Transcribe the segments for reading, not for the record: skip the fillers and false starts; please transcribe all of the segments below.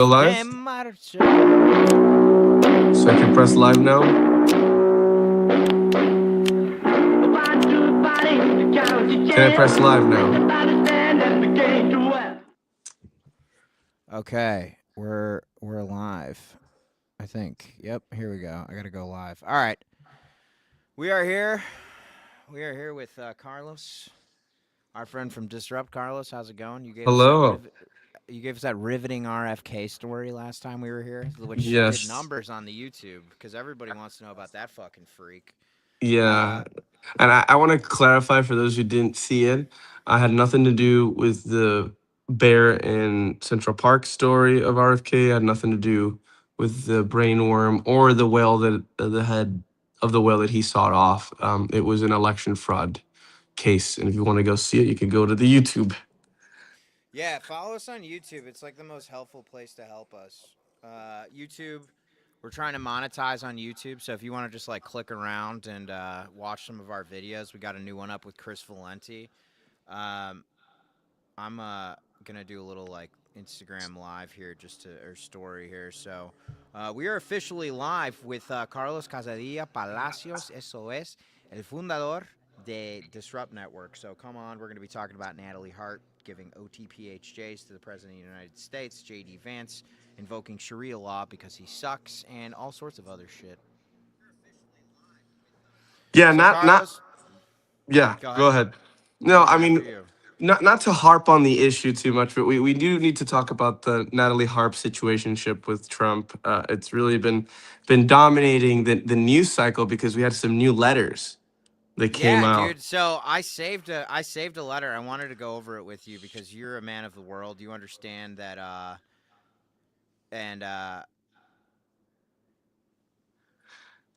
Go live? So I can press live now? Can I press live now? Okay, we're live. I think. Yep, here we go. I gotta go live. All right, we are here. We are here with Carlos, our friend from Disrupt. Carlos, how's it going? Hello. You gave us that riveting RFK story last time we were here, which did Yes. numbers on the YouTube because everybody wants to know about that fucking freak. Yeah. And I want to clarify for those who didn't see it, I had nothing to do with the bear in Central Park story of RFK. I had nothing to do with the brain worm or the whale that the head of the whale that he sawed off. It was an election fraud case. And if you want to go see it, you can go to the YouTube. Yeah, follow us on YouTube. It's like the most helpful place to help us. YouTube, we're trying to monetize on YouTube. So if you want to just like click around and watch some of our videos, we got a new one up with Chris Valenti. Um, I'm gonna do a little like Instagram live here, or story here. So we are officially live with Carlos Casadilla Palacios. Eso es el fundador de Disrupt Network. So come on, we're gonna be talking about Natalie Harp giving OTPHJs to the President of the United States, JD Vance invoking Sharia law because he sucks, and all sorts of other shit. Yeah, So not Carlos, yeah, go go ahead. ahead. No, No, I after mean, you. not to harp on the issue too much, but we do need to talk about the Natalie Harp situationship with Trump. It's really been dominating the news cycle because we had some new letters that came Yeah, out. dude. So I saved a letter. I wanted to go over it with you because you're a man of the world. You understand that and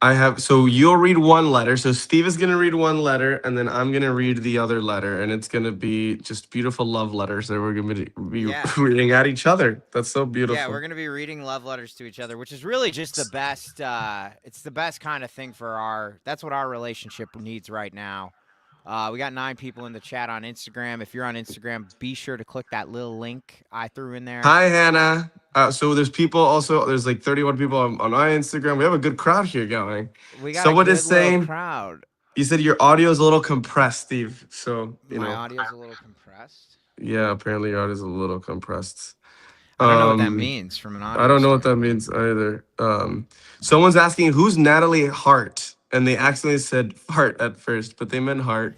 I have so you'll read one letter. So Steve is gonna read one letter, and then I'm gonna read the other letter, and it's gonna be just beautiful love letters that we're gonna be yeah. reading at each other. That's so Yeah, beautiful. we're gonna be reading love letters to each other, which is really just the best it's the best kind of thing for that's what our relationship needs right now. We got 9 people in the chat on Instagram. If you're on Instagram, be sure to click that little link I threw in there. Hi, Hannah. So there's people also. There's like 31 people on my Instagram. We have a good crowd here going. We got a Someone is good little saying crowd. you said your audio is a little compressed, Steve. So My audio's a little compressed. yeah, apparently your audio is a little compressed. I don't know what that Um, means from an I audio don't know what that standpoint. means either. Someone's asking who's Natalie Hart, and they accidentally said fart at first, but they meant heart.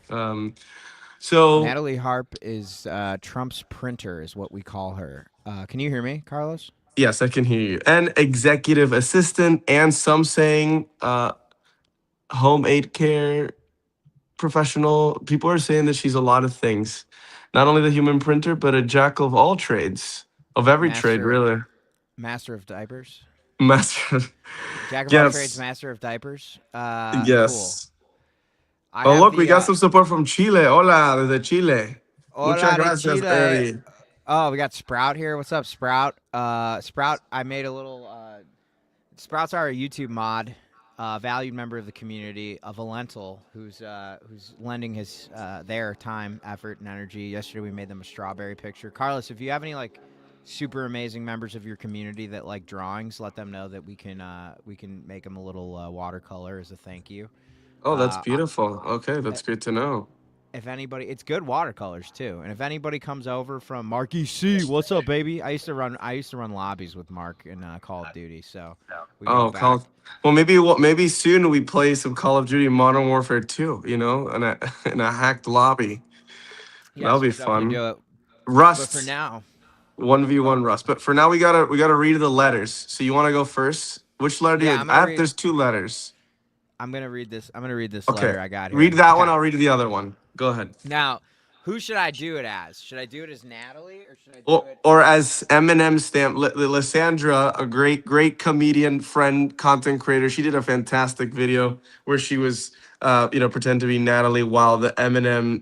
So Natalie Harp is Trump's printer, is what we call her. Can you hear me, Carlos? yes, I can hear you. And executive assistant, and some saying home aid care professional. People are saying that she's a lot of things. Not only the human printer, but a jack of all trades, of every trade, Master really. Master of diapers. Master. Jack of all trades, Yes. master of diapers. Cool. Yes. I Oh, have look, we the got some support from Chile. Hola, desde Chile. Muchas Hola de gracias, Chile. Eddie. Oh, we got Sprout here. What's up, Sprout? Sprout, I made a little Sprout's our YouTube mod, valued member of the community, a Valental, who's lending his their time, effort, and energy. Yesterday we made them a strawberry picture. Carlos, if you have any like super amazing members of your community that like drawings, let them know that we can make them a little watercolor as a thank you. Oh, that's I, beautiful. Okay, that's good to know. if anybody, it's good watercolors too. And if anybody comes over from Marky C, what's up, baby? I used to run lobbies with Mark in Call of Duty, so we go Oh, back. well, maybe soon we play some Call of Duty Modern Warfare 2, in a in a hacked lobby. That'll Yes, be we'll definitely fun. do it. But for Rust, now, oh 1v1 Rust. But for now we gotta read the letters. So you wanna go first? Which letter do yeah, you there's two letters. I'm gonna read this. I'm gonna read this Okay. letter I got Read here. that one, Okay. I'll read the other one. Go ahead. Now, who should I do it as? Should I do it as Natalie or should I do Or, it? or as Eminem stamp, Lysandra, a great comedian, friend, content creator. She did a fantastic video where she was, pretend to be Natalie while the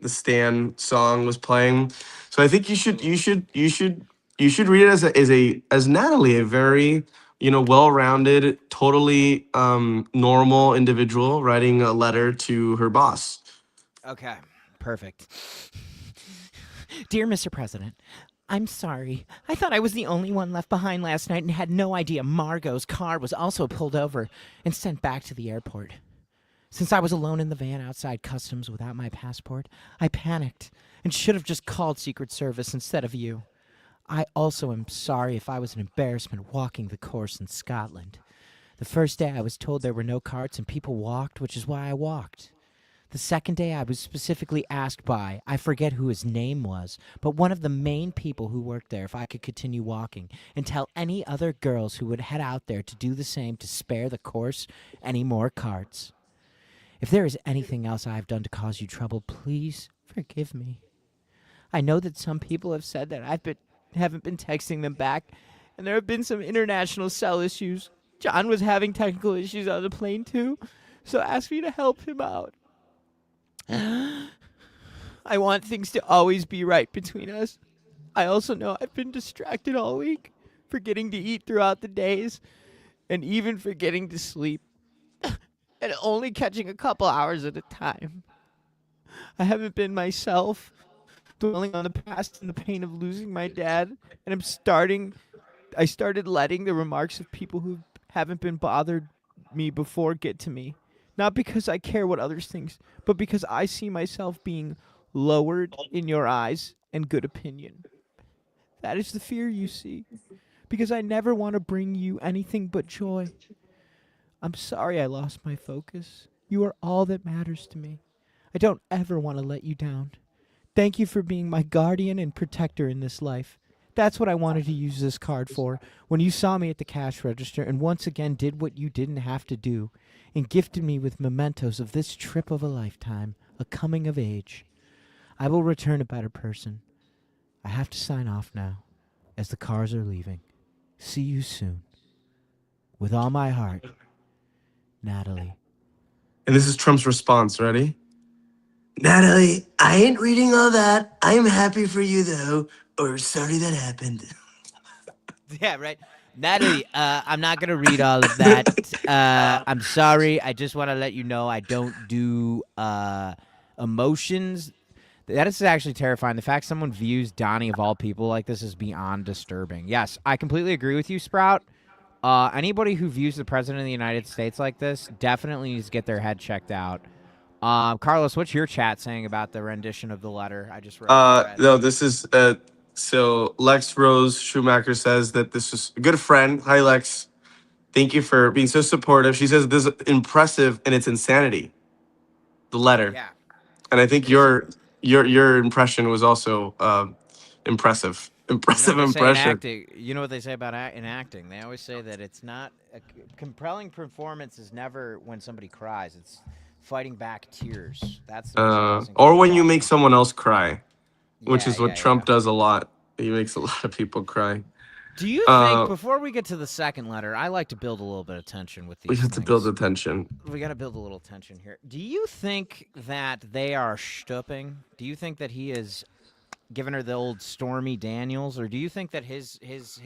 Stan song was playing. So I think you should read it as Natalie, a very well-rounded, totally normal individual writing a letter to her boss. Okay. Perfect. Dear Mr. President, I'm sorry. I thought I was the only one left behind last night and had no idea Margot's car was also pulled over and sent back to the airport. Since I was alone in the van outside customs without my passport, I panicked and should have just called Secret Service instead of you. I also am sorry if I was an embarrassment walking the course in Scotland. The first day I was told there were no carts and people walked, which is why I walked. The second day I was specifically asked by, I forget who his name was, but one of the main people who worked there if I could continue walking and tell any other girls who would head out there to do the same to spare the course any more carts. If there is anything else I have done to cause you trouble, please forgive me. I know that some people have said that haven't been texting them back, and there have been some international cell issues. John was having technical issues on the plane too, so asked me to help him out. I want things to always be right between us. I also know I've been distracted all week, forgetting to eat throughout the days, and even forgetting to sleep, and only catching a couple hours at a time. I haven't been myself, dwelling on the past and the pain of losing my dad, and I started letting the remarks of people who haven't been bothered me before get to me. Not because I care what others think, but because I see myself being lowered in your eyes and good opinion. That is the fear you see, because I never want to bring you anything but joy. I'm sorry I lost my focus. You are all that matters to me. I don't ever want to let you down. Thank you for being my guardian and protector in this life. That's what I wanted to use this card for when you saw me at the cash register and once again did what you didn't have to do and gifted me with mementos of this trip of a lifetime, a coming of age. I will return a better person. I have to sign off now as the cars are leaving. See you soon. With all my heart, Natalie. And this is Trump's response. Ready? Natalie, I ain't reading all that. I am happy for you though, or sorry that happened. Yeah, right. Natalie, I'm not going to read all of that. I'm sorry. I just want to let you know I don't do emotions. That is actually terrifying. The fact someone views Donnie of all people like this is beyond disturbing. Yes, I completely agree with you, Sprout. Anybody who views the president of the United States like this definitely needs to get their head checked out. Carlos, what's your chat saying about the rendition of the letter I just read? No, this is so Lex Rose Schumacher says that this is a good friend. Hi Lex. Thank you for being so supportive. She says this is impressive and it's insanity. The letter. Yeah. And I think It is. your impression was also impressive. You know what Impressive they say in impression. acting? You know what they say about in acting? They always say that it's not a compelling performance is never when somebody cries. It's fighting back tears. That's the most amazing Or thing when you make possible. someone else cry, which Yeah, is what yeah, yeah. Trump does a lot. He makes a lot of people cry. Do you think Uh, before we get to the second letter, I like to build a little bit of tension with we these have to build things. the tension. We got to build a little tension here. Do you think that they are stooping? Do you think that he is giving her the old Stormy Daniels, or do you think that his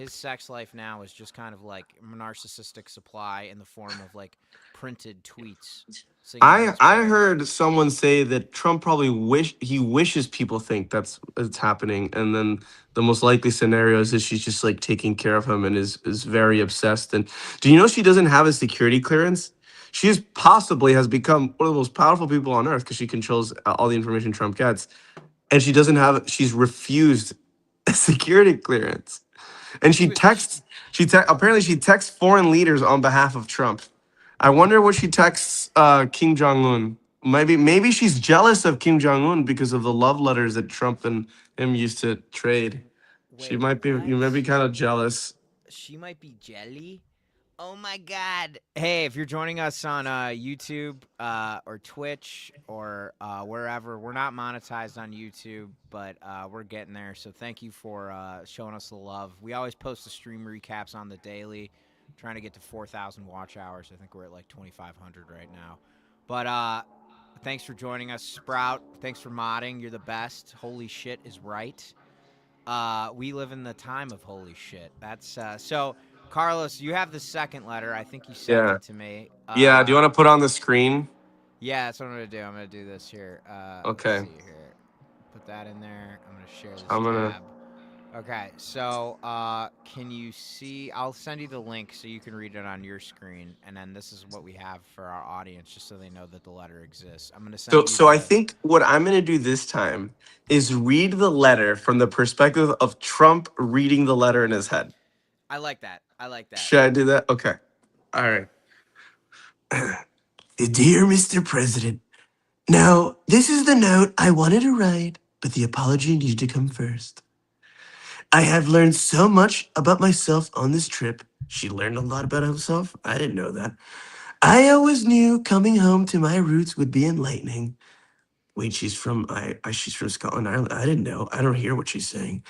sex life now is just kind of like narcissistic supply in the form of like printed tweets singing I his I prayers? heard someone say that Trump probably wishes people think that's it's happening, and then the most likely scenario is that she's just like taking care of him and is very obsessed. And do you know she doesn't have a security clearance? She is possibly has become one of the most powerful people on earth because she controls all the information Trump gets, and she doesn't have. She's refused a security clearance, and She was apparently she texts foreign leaders on behalf of Trump. I wonder what she texts Kim Jong Un. Maybe she's jealous of Kim Jong Un because of the love letters that Trump and him used to trade. She wait, might be. You might be what? kind of jealous. She might be jelly. Oh my God. Hey, if you're joining us on YouTube or Twitch or wherever, we're not monetized on YouTube, but we're getting there. So thank you for showing us the love. We always post the stream recaps on the daily, trying to get to 4,000 watch hours. I think we're at like 2,500 right now. But thanks for joining us, Sprout. Thanks for modding. You're the best. Holy shit is right. We live in the time of holy shit. That's so. Carlos, you have the second letter. I think you sent Yeah. it to me. Yeah. Do you want to put on the screen? Yeah, that's what I'm gonna do. I'm gonna do this here. Let's Okay. see here. Put that in there. I'm gonna share this I'm gonna. tab. Okay, so can you see? I'll send you the link so you can read it on your screen, and then this is what we have for our audience, just so they know that the letter exists. I'm gonna So, send you so I the. think what I'm going to do this time is read the letter from the perspective of Trump reading the letter in his head. I like that. I like that. Should I do that? Okay. All right. Dear Mr. President, now this is the note I wanted to write, but the apology needed to come first. I have learned so much about myself on this trip. She learned a lot about herself. I didn't know that. I always knew coming home to my roots would be enlightening. Wait, she's from Scotland, Ireland. I didn't know. I don't hear what she's saying.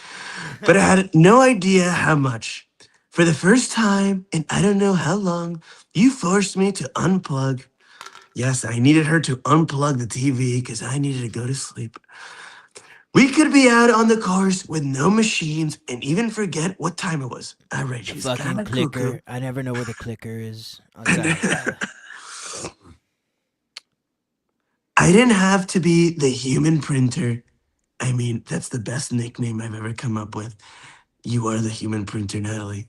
But I had no idea how much. For the first time, and I don't know how long, you forced me to unplug. Yes, I needed her to unplug the TV because I needed to go to sleep. We could be out on the course with no machines and even forget what time it was. All right, The she's kind fucking of cuckoo. clicker. I never know where the clicker is. Oh, And sorry. I didn't have to be the human printer. I mean, that's the best nickname I've ever come up with. You are the human printer, Natalie.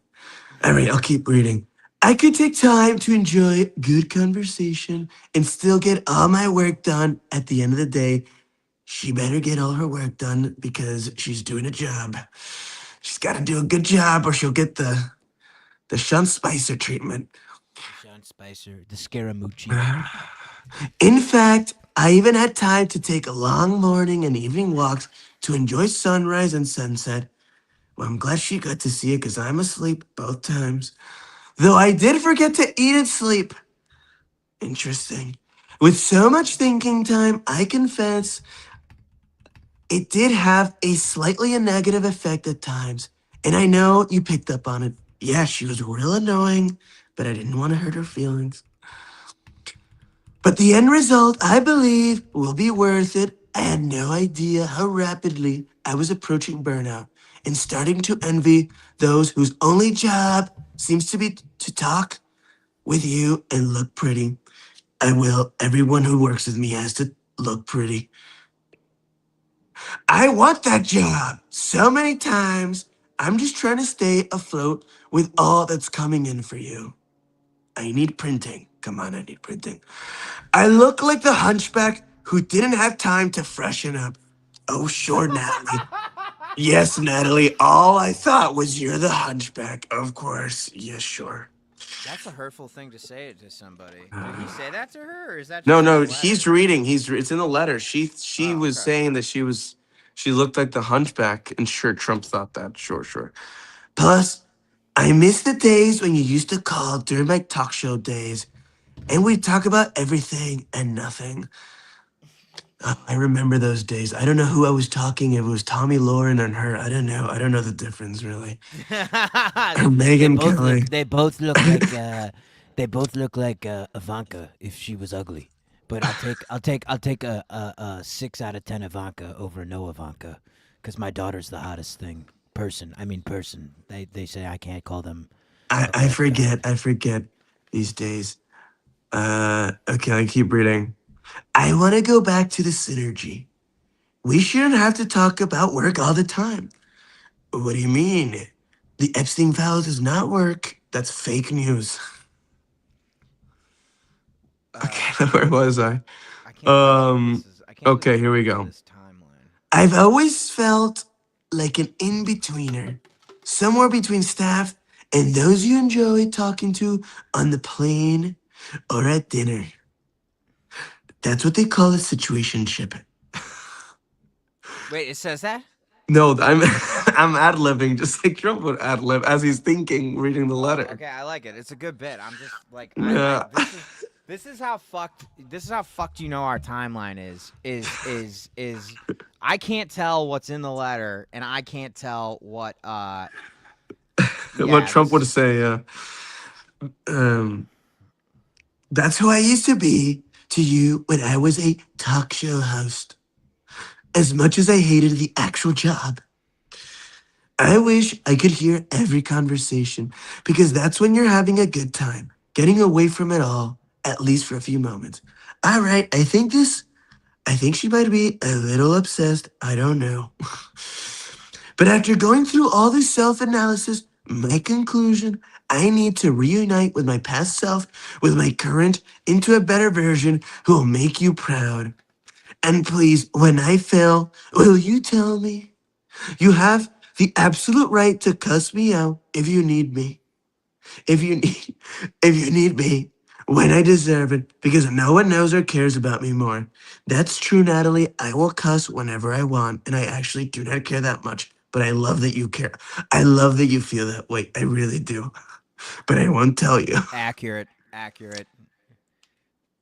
All right, I'll keep reading. I could take time to enjoy good conversation and still get all my work done at the end of the day. She better get all her work done because she's doing a job. She's got to do a good job or she'll get the Sean Spicer treatment. Sean Spicer, the Scaramucci. In fact, I even had time to take a long morning and evening walks to enjoy sunrise and sunset. Well, I'm glad she got to see it because I'm asleep both times. Though I did forget to eat and sleep. Interesting. With so much thinking time, I confess it did have a slightly a negative effect at times. And I know you picked up on it. Yeah, she was real annoying, but I didn't want to hurt her feelings. But the end result, I believe, will be worth it. I had no idea how rapidly I was approaching burnout and starting to envy those whose only job seems to be to talk with you and look pretty. I will. Everyone who works with me has to look pretty. I want that job so many times. I'm just trying to stay afloat with all that's coming in for you. I need printing. Come on, I need printing. I look like the hunchback who didn't have time to freshen up. Oh, sure, Natalie. Yes, Natalie. All I thought was you're the hunchback. Of course. Yes, sure. That's a hurtful thing to say to somebody. Did he say that to her, or is that No, just in the no, he's letter? reading. It's in the letter. She Oh, was okay. saying that she looked like the hunchback, and sure, Trump thought that. Sure, sure. Plus, I miss the days when you used to call during my talk show days, and we'd talk about everything and nothing. I remember those days. I don't know who I was talking. If it was Tommy Lauren and her, I don't know. I don't know the difference really. Or They Megan both Kelly. look. They both look like. They both look like Ivanka if she was ugly. But I'll take a 6 out of 10 Ivanka over no Ivanka, because my daughter's the hottest thing. Person. I mean person. They say I can't call them I that guy. forget. I forget these days. Okay, I keep reading. I want to go back to the synergy. We shouldn't have to talk about work all the time. What do you mean? The Epstein file does not work. That's fake news. Uh, Okay, where was I? I can't believe this is. I can't believe Okay, you're here we reading go. this timeline. I've always felt like an in-betweener, somewhere between staff and those you enjoy talking to on the plane or at dinner. That's what they call a situationship. Wait, it says that? No, I'm I'm ad-libbing just like Trump would ad-lib as he's thinking, reading the Oh, letter. okay. I like it. It's a good bit. I'm just like I. Yeah. This is how fucked. This is how fucked you know our timeline is. I can't tell what's in the letter, and I can't tell what. What Yeah. Trump This would is. say, um, that's who I used to be to you when I was a talk show host. As much as I hated the actual job, I wish I could hear every conversation because that's when you're having a good time, getting away from it all, at least for a few moments. All right, I think she might be a little obsessed. I don't know. But after going through all this self analysis, my conclusion, I need to reunite with my past self, with my current, into a better version who will make you proud. And please, when I fail, will you tell me? You have the absolute right to cuss me out if you need me. If you need, if you need me, when I deserve it, because no one knows or cares about me more. That's true, Natalie. I will cuss whenever I want, and I actually do not care that much. But I love that you care. I love that you feel that way. I really do. But I won't tell you. Accurate. Accurate.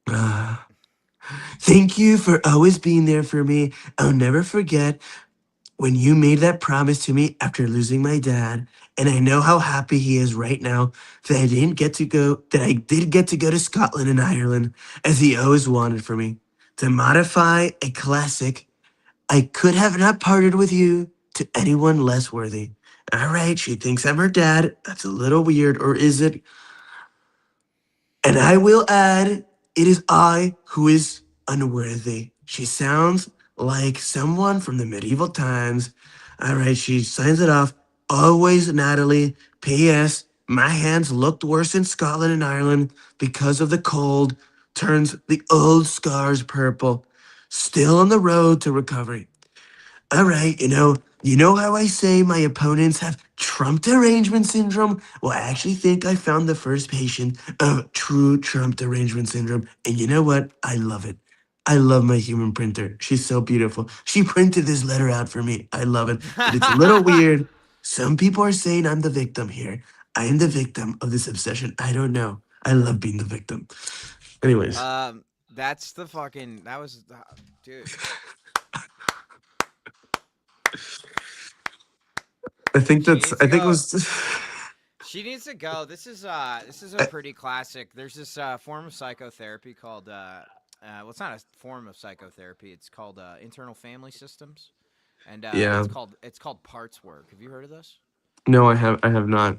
Ah, thank you for always being there for me. I'll never forget when you made that promise to me after losing my dad, and I know how happy he is right now that I did get to go to Scotland and Ireland as he always wanted for me. To modify a classic, I could have not parted with you to anyone less worthy. All right, she thinks I'm her dad. That's a little weird, or is it? And I will add, it is I who is unworthy. She sounds like someone from the medieval times. All right, she signs it off. Always Natalie. P.S. My hands looked worse in Scotland and Ireland because of the cold. Turns the old scars purple. Still on the road to recovery. All right, you know how I say my opponents have Trump derangement syndrome? Well, I actually think I found the first patient of true Trump derangement syndrome. And you know what? I love it. I love my human printer. She's so beautiful. She printed this letter out for me. I love it. But it's a little weird. Some people are saying I'm the victim here. I am the victim of this obsession. I don't know. I love being the victim. Anyways, That's the fucking. That was, dude. She needs I to think it go. was, She needs to go. This is a pretty classic. There's this form of psychotherapy called well, it's not a form of psychotherapy. It's called internal family systems, and yeah. it's called parts work. Have you heard of this? No, I have not.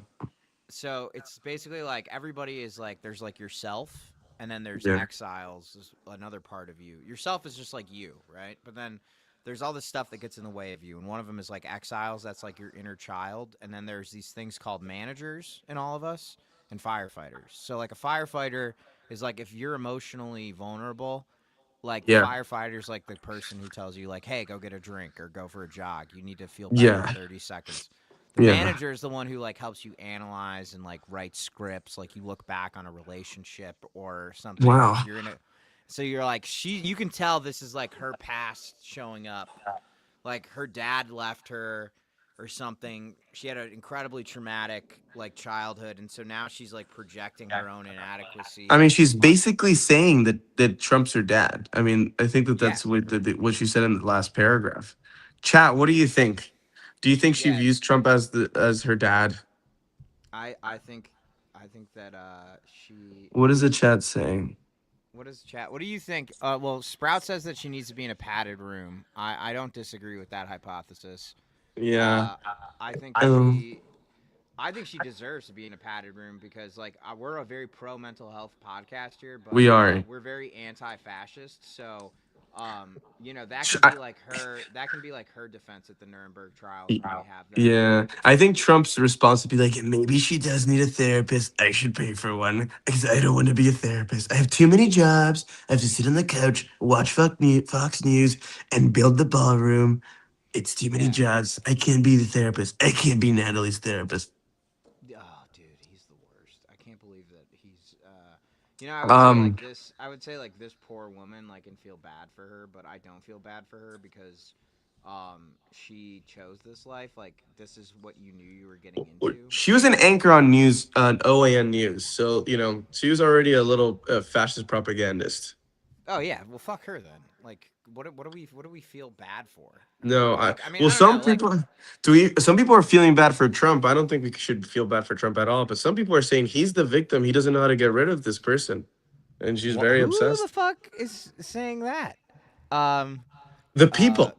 So it's basically like everybody is like there's like yourself, and then there's Yeah. exiles, is another part of you. Yourself is just like you, right? But then there's all this stuff that gets in the way of you, and one of them is like exiles. That's like your inner child, and then there's these things called managers in all of us and firefighters. So like a firefighter is like if you're emotionally vulnerable, like the Yeah. firefighter's like the person who tells you like, hey, go get a drink or go for a jog. You need to feel better in Yeah. 30 seconds. The Yeah. manager is the one who like helps you analyze and like write scripts. Like you look back on a relationship or something. Like Wow. you're in a, so you're like you can tell this is like her past showing up. Like her dad left her or something. She had an incredibly traumatic like childhood, and so now she's like projecting her own I inadequacy mean, she's on. basically saying that Trump's her dad. I mean, I think that Yeah, that's what she said in the last paragraph. Chat, what do you think? Do you think she yeah. views Trump as her dad? I think that she. What is the chat saying? What is chat? What do you think? Well, Sprout says that she needs to be in a padded room. I don't disagree with that hypothesis. Yeah. Uh, I think Um, she. I think she deserves to be in a padded room because, like, we're a very pro mental health podcast here, but we are. we're very anti-fascist. So, that Sh- can I- be like her. That can be like her defense at the Nuremberg trials when we have them. Yeah, I think Trump's response would be like, maybe she does need a therapist. I should pay for one because I don't want to be a therapist. I have too many jobs. I have to sit on the couch, watch Fox News, and build the ballroom. It's too many Yeah. jobs. I can't be the therapist. I can't be Natalie's therapist. Oh, dude, he's the worst. I can't believe that he's. I would say Um, like this. I would say like this poor woman like can feel bad for her, but I don't feel bad for her because, she chose this life. Like this is what you knew you were getting into. she was an anchor on news on OAN News, so she was already a little fascist propagandist. Oh yeah, well fuck her then. Like what do we feel bad for? No, Like I mean well, I don't know. Like some people are feeling bad for Trump. I don't think we should feel bad for Trump at all. But some people are saying he's the victim. He doesn't know how to get rid of this person, and she's very who the obsessed. fuck is saying that? Um, The uh, people.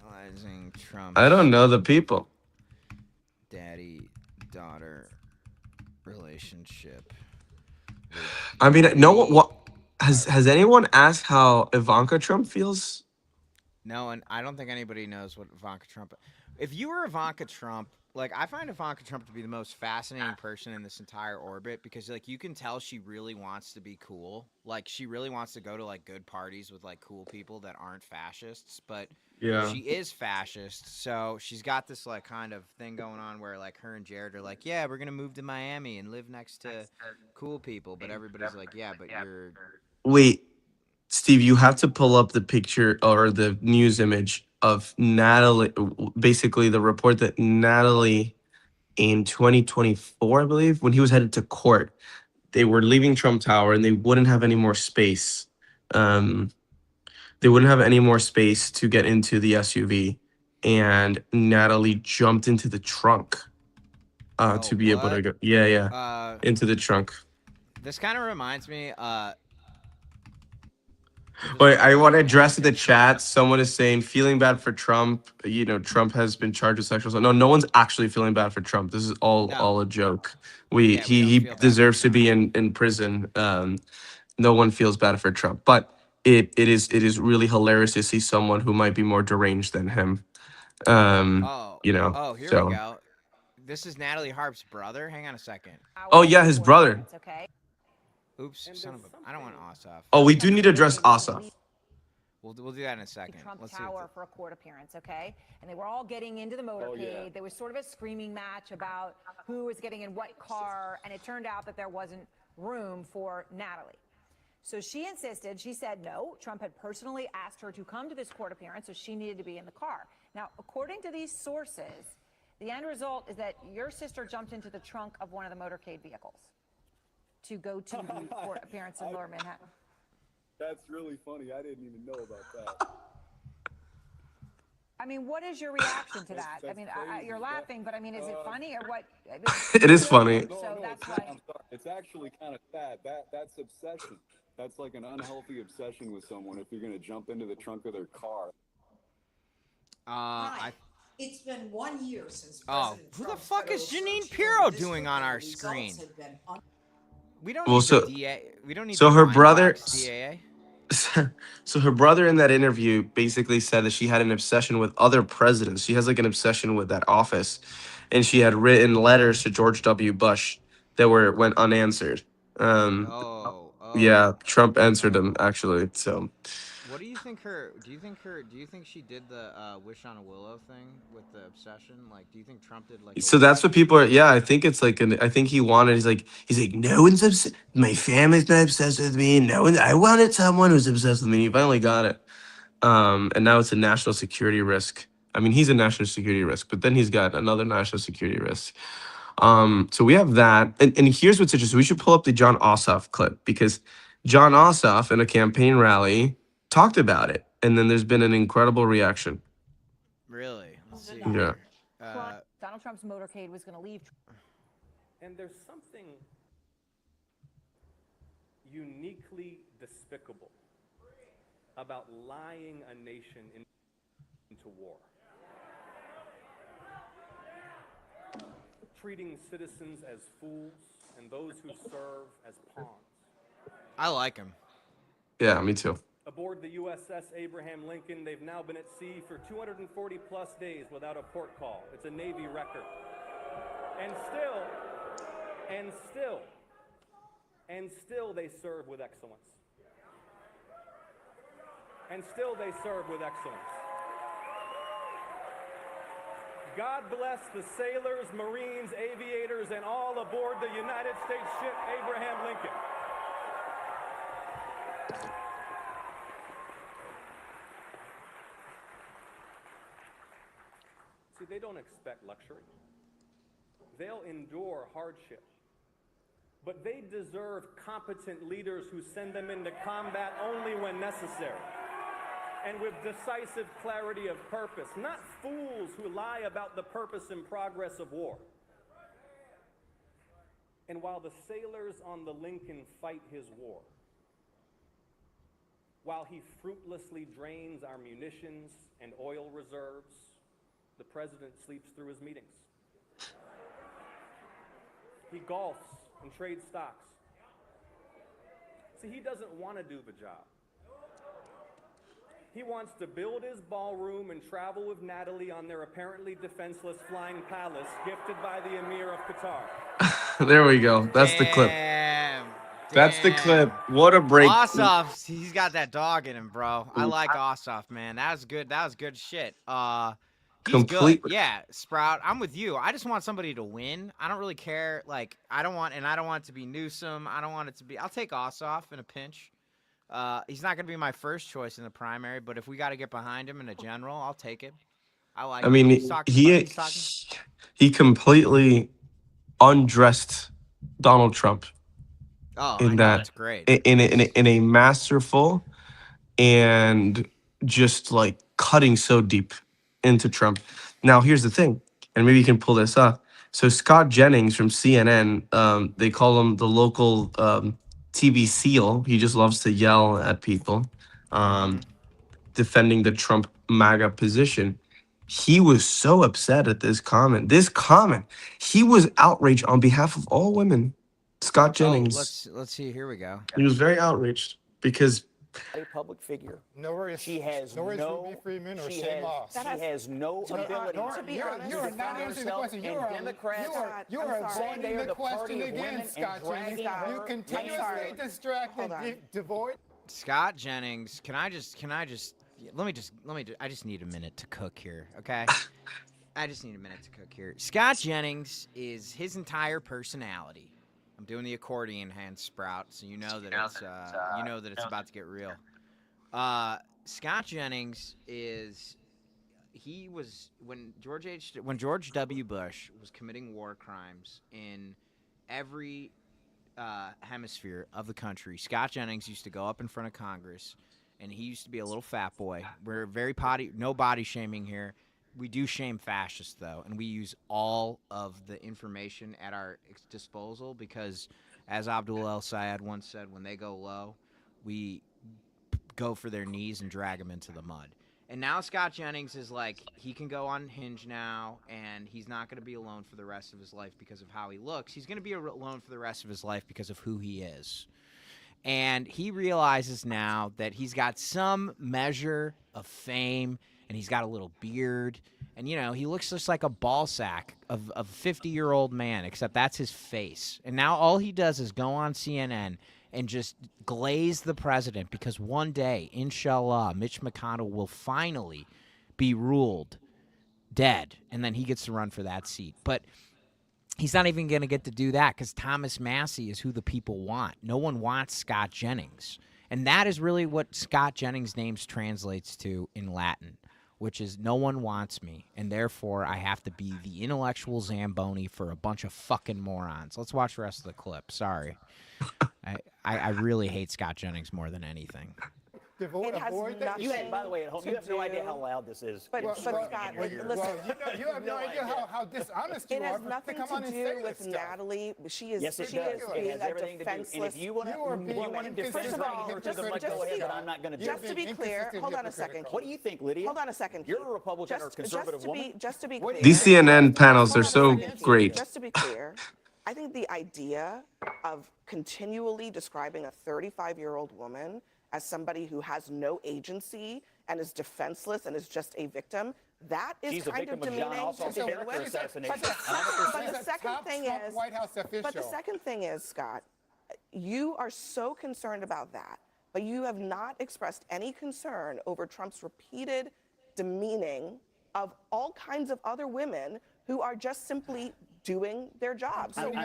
realizing I don't Trump's know the people. daddy daughter relationship would I mean, no one. be What has anyone asked how Ivanka Trump feels? No, and I don't think anybody knows what Ivanka Trump. If you were Ivanka Trump, like I find Ivanka Trump to be the most fascinating person in this entire orbit because like you can tell she really wants to be cool. Like she really wants to go to like good parties with like cool people that aren't fascists, but Yeah. she is fascist. So she's got this like kind of thing going on where like her and Jared are like, "Yeah, we're going to move to Miami and live next to cool people." But everybody's like, "Yeah, but you're Wait, Steve, you have to pull up the picture or the news image of Natalie. Basically, the report that Natalie in 2024, I believe, when he was headed to court, they were leaving Trump Tower and they wouldn't have any more space. Um, they wouldn't have any more space to get into the SUV, and Natalie jumped into the trunk oh, to be able to what?" go. Yeah, yeah, Uh into the trunk. this kind of reminds me this Wait, kind of I want to reminds me of address like in the chat. Someone is saying feeling bad for Trump. You know, Trump has been charged with sexual assault. No, no one's actually feeling bad for Trump. This is no. all a joke. We Yeah, we don't he feel bad for deserves to Trump. be in prison. No one feels bad for Trump, but it is really hilarious to see someone who might be more deranged than him. Um, Oh, you know, oh, here we so. go. This is Natalie Harp's brother. Hang on a second. Oh Hour yeah, for his quarter brother. parents, okay? Oops, son of a. I don't want Ossoff. Oh, we do Trump need had to address motorcade was going to Asaf. leave We'll do that in a second. Trump Let's see. What Tower for a court appearance, okay? And they were all getting into the motorcade. There was sort of a screaming match about who was getting in what car, and it turned out that there wasn't room for Natalie. So she insisted, she said no. Trump had personally asked her to come to this court appearance, so she needed to be in the car. Now, according to these sources, the end result is that your sister jumped into the trunk of one of the motorcade vehicles to go to the court appearance in Lower Manhattan. That's really funny. I didn't even know about that. I mean, what is your reaction to that? I That's mean, crazy. you're laughing, but I mean, is it funny or what? I mean, It is funny. No, so no, that's it's not. why. I'm sorry. It's actually kind of sad. That's obsession. That's like an unhealthy obsession with someone if you're going to jump into the trunk of their car. I. It's been 1 year since Oh, President who the Trump's fuck federal is Janine search Pirro showed doing district on and our the screen? results have been We don't Well, need the so DA. We don't need so the her blind brother. box DAA. So her brother in that interview basically said that she had an obsession with other presidents. She has like an obsession with that office, and she had written letters to George W. Bush that went unanswered. Um, Oh, yeah, oh, Trump answered them oh. actually. So, What do you think her? Do you think she did the wish on a willow thing with the obsession? Like, do you think Trump did like a so wish that's on what a people are. willow? Yeah, I think it's like I think he wanted. He's like, no one's obsessed. My family's not obsessed with me. No one. I wanted someone who's obsessed with me. He finally got it. And now it's a national security risk. I mean, he's a national security risk, but then he's got another national security risk. So we have that, and here's what's interesting. We should pull up the John Ossoff clip because John Ossoff in a campaign rally talked about it, and then there's been an incredible reaction. Really? Let's see Yeah. here. Donald Trump's motorcade was going to leave. And there's something uniquely despicable about lying a nation into war. Treating citizens as fools and those who serve as pawns. I like him. Yeah, me too. Aboard the USS Abraham Lincoln, they've now been at sea for 240 plus days without a port call. It's a Navy record. And still they serve with excellence. And still they serve with excellence. God bless the sailors, Marines, aviators, and all aboard the United States ship Abraham Lincoln. See, they don't expect luxury. They'll endure hardship. But they deserve competent leaders who send them into combat only when necessary and with decisive clarity of purpose, not fools who lie about the purpose and progress of war. And while the sailors on the Lincoln fight his war, while he fruitlessly drains our munitions and oil reserves, the president sleeps through his meetings. He golfs and trades stocks. See, he doesn't want to do the job. He wants to build his ballroom and travel with Natalie on their apparently defenseless flying palace gifted by the Emir of Qatar. There we go. That's the clip. Damn. That's the clip. Damn. What a break. Ossoff, he's got that dog in him, bro. I like Ossoff, man. That was good. That was good shit. He's good. Yeah, Sprout. I'm with you. I just want somebody to win. I don't really care. Like, I don't want it to be Newsom. I don't want it to be. I'll take Ossoff in a pinch. He's not going to be my first choice in the primary, but if we got to get behind him in a general, I'll take it. I like. I mean, he completely undressed Donald Trump. Oh, in that, that's great. In a masterful and just like cutting so deep into Trump. Now, here's the thing, and maybe you can pull this up. So Scott Jennings from CNN, they call him the local TV SEAL. He just loves to yell at people, defending the Trump MAGA position. He was so upset at this comment. He was outraged on behalf of all women. Scott Jennings. Let's see. Here we go. He was very outraged because a public figure. She has no ability. You are not answering the question. You are avoiding the question again, Scott Jennings. You continuously distracted, devoid. Scott Jennings, I just need a minute to cook here, okay? I just need a minute to cook here. Scott Jennings is his entire personality. I'm doing the accordion hand, Sprout, so you know that it's about to get real. Scott Jennings when George W. Bush was committing war crimes in every hemisphere of the country. Scott Jennings used to go up in front of Congress, and he used to be a little fat boy. We're very no body shaming here. We do shame fascists, though, and we use all of the information at our disposal because, as Abdul El Sayed once said, when they go low, we go for their knees and drag them into the mud. And now Scott Jennings is like, he can go on Hinge now, and he's not going to be alone for the rest of his life because of how he looks. He's going to be alone for the rest of his life because of who he is. And he realizes now that he's got some measure of fame, and he's got a little beard, and, he looks just like a ball sack of a 50-year-old man, except that's his face. And now all he does is go on CNN and just glaze the president because one day, inshallah, Mitch McConnell will finally be ruled dead, and then he gets to run for that seat. But he's not even going to get to do that because Thomas Massie is who the people want. No one wants Scott Jennings. And that is really what Scott Jennings' name translates to in Latin, which is no one wants me, and therefore I have to be the intellectual Zamboni for a bunch of fucking morons. Let's watch the rest of the clip. Sorry. I really hate Scott Jennings more than anything. By the way, at home, you have no idea how loud this is. But Scott, listen. You have no idea how dishonest you are. It has nothing to do with Natalie. She is being a defenseless. If you want to defend her to the mic, go ahead, but I'm not going to do it. Just to be clear, hold on a second. What do you think, Lydia? Hold on a second. You're a Republican or conservative woman? Just to be clear. these CNN panels are so great. Just to be clear, I think the idea of continually describing a 35-year-old woman as somebody who has no agency and is defenseless and is just a victim, that is kind of demeaning to begin with. But the second thing is, Scott, you are so concerned about that, but you have not expressed any concern over Trump's repeated demeaning of all kinds of other women who are just simply doing their jobs. Including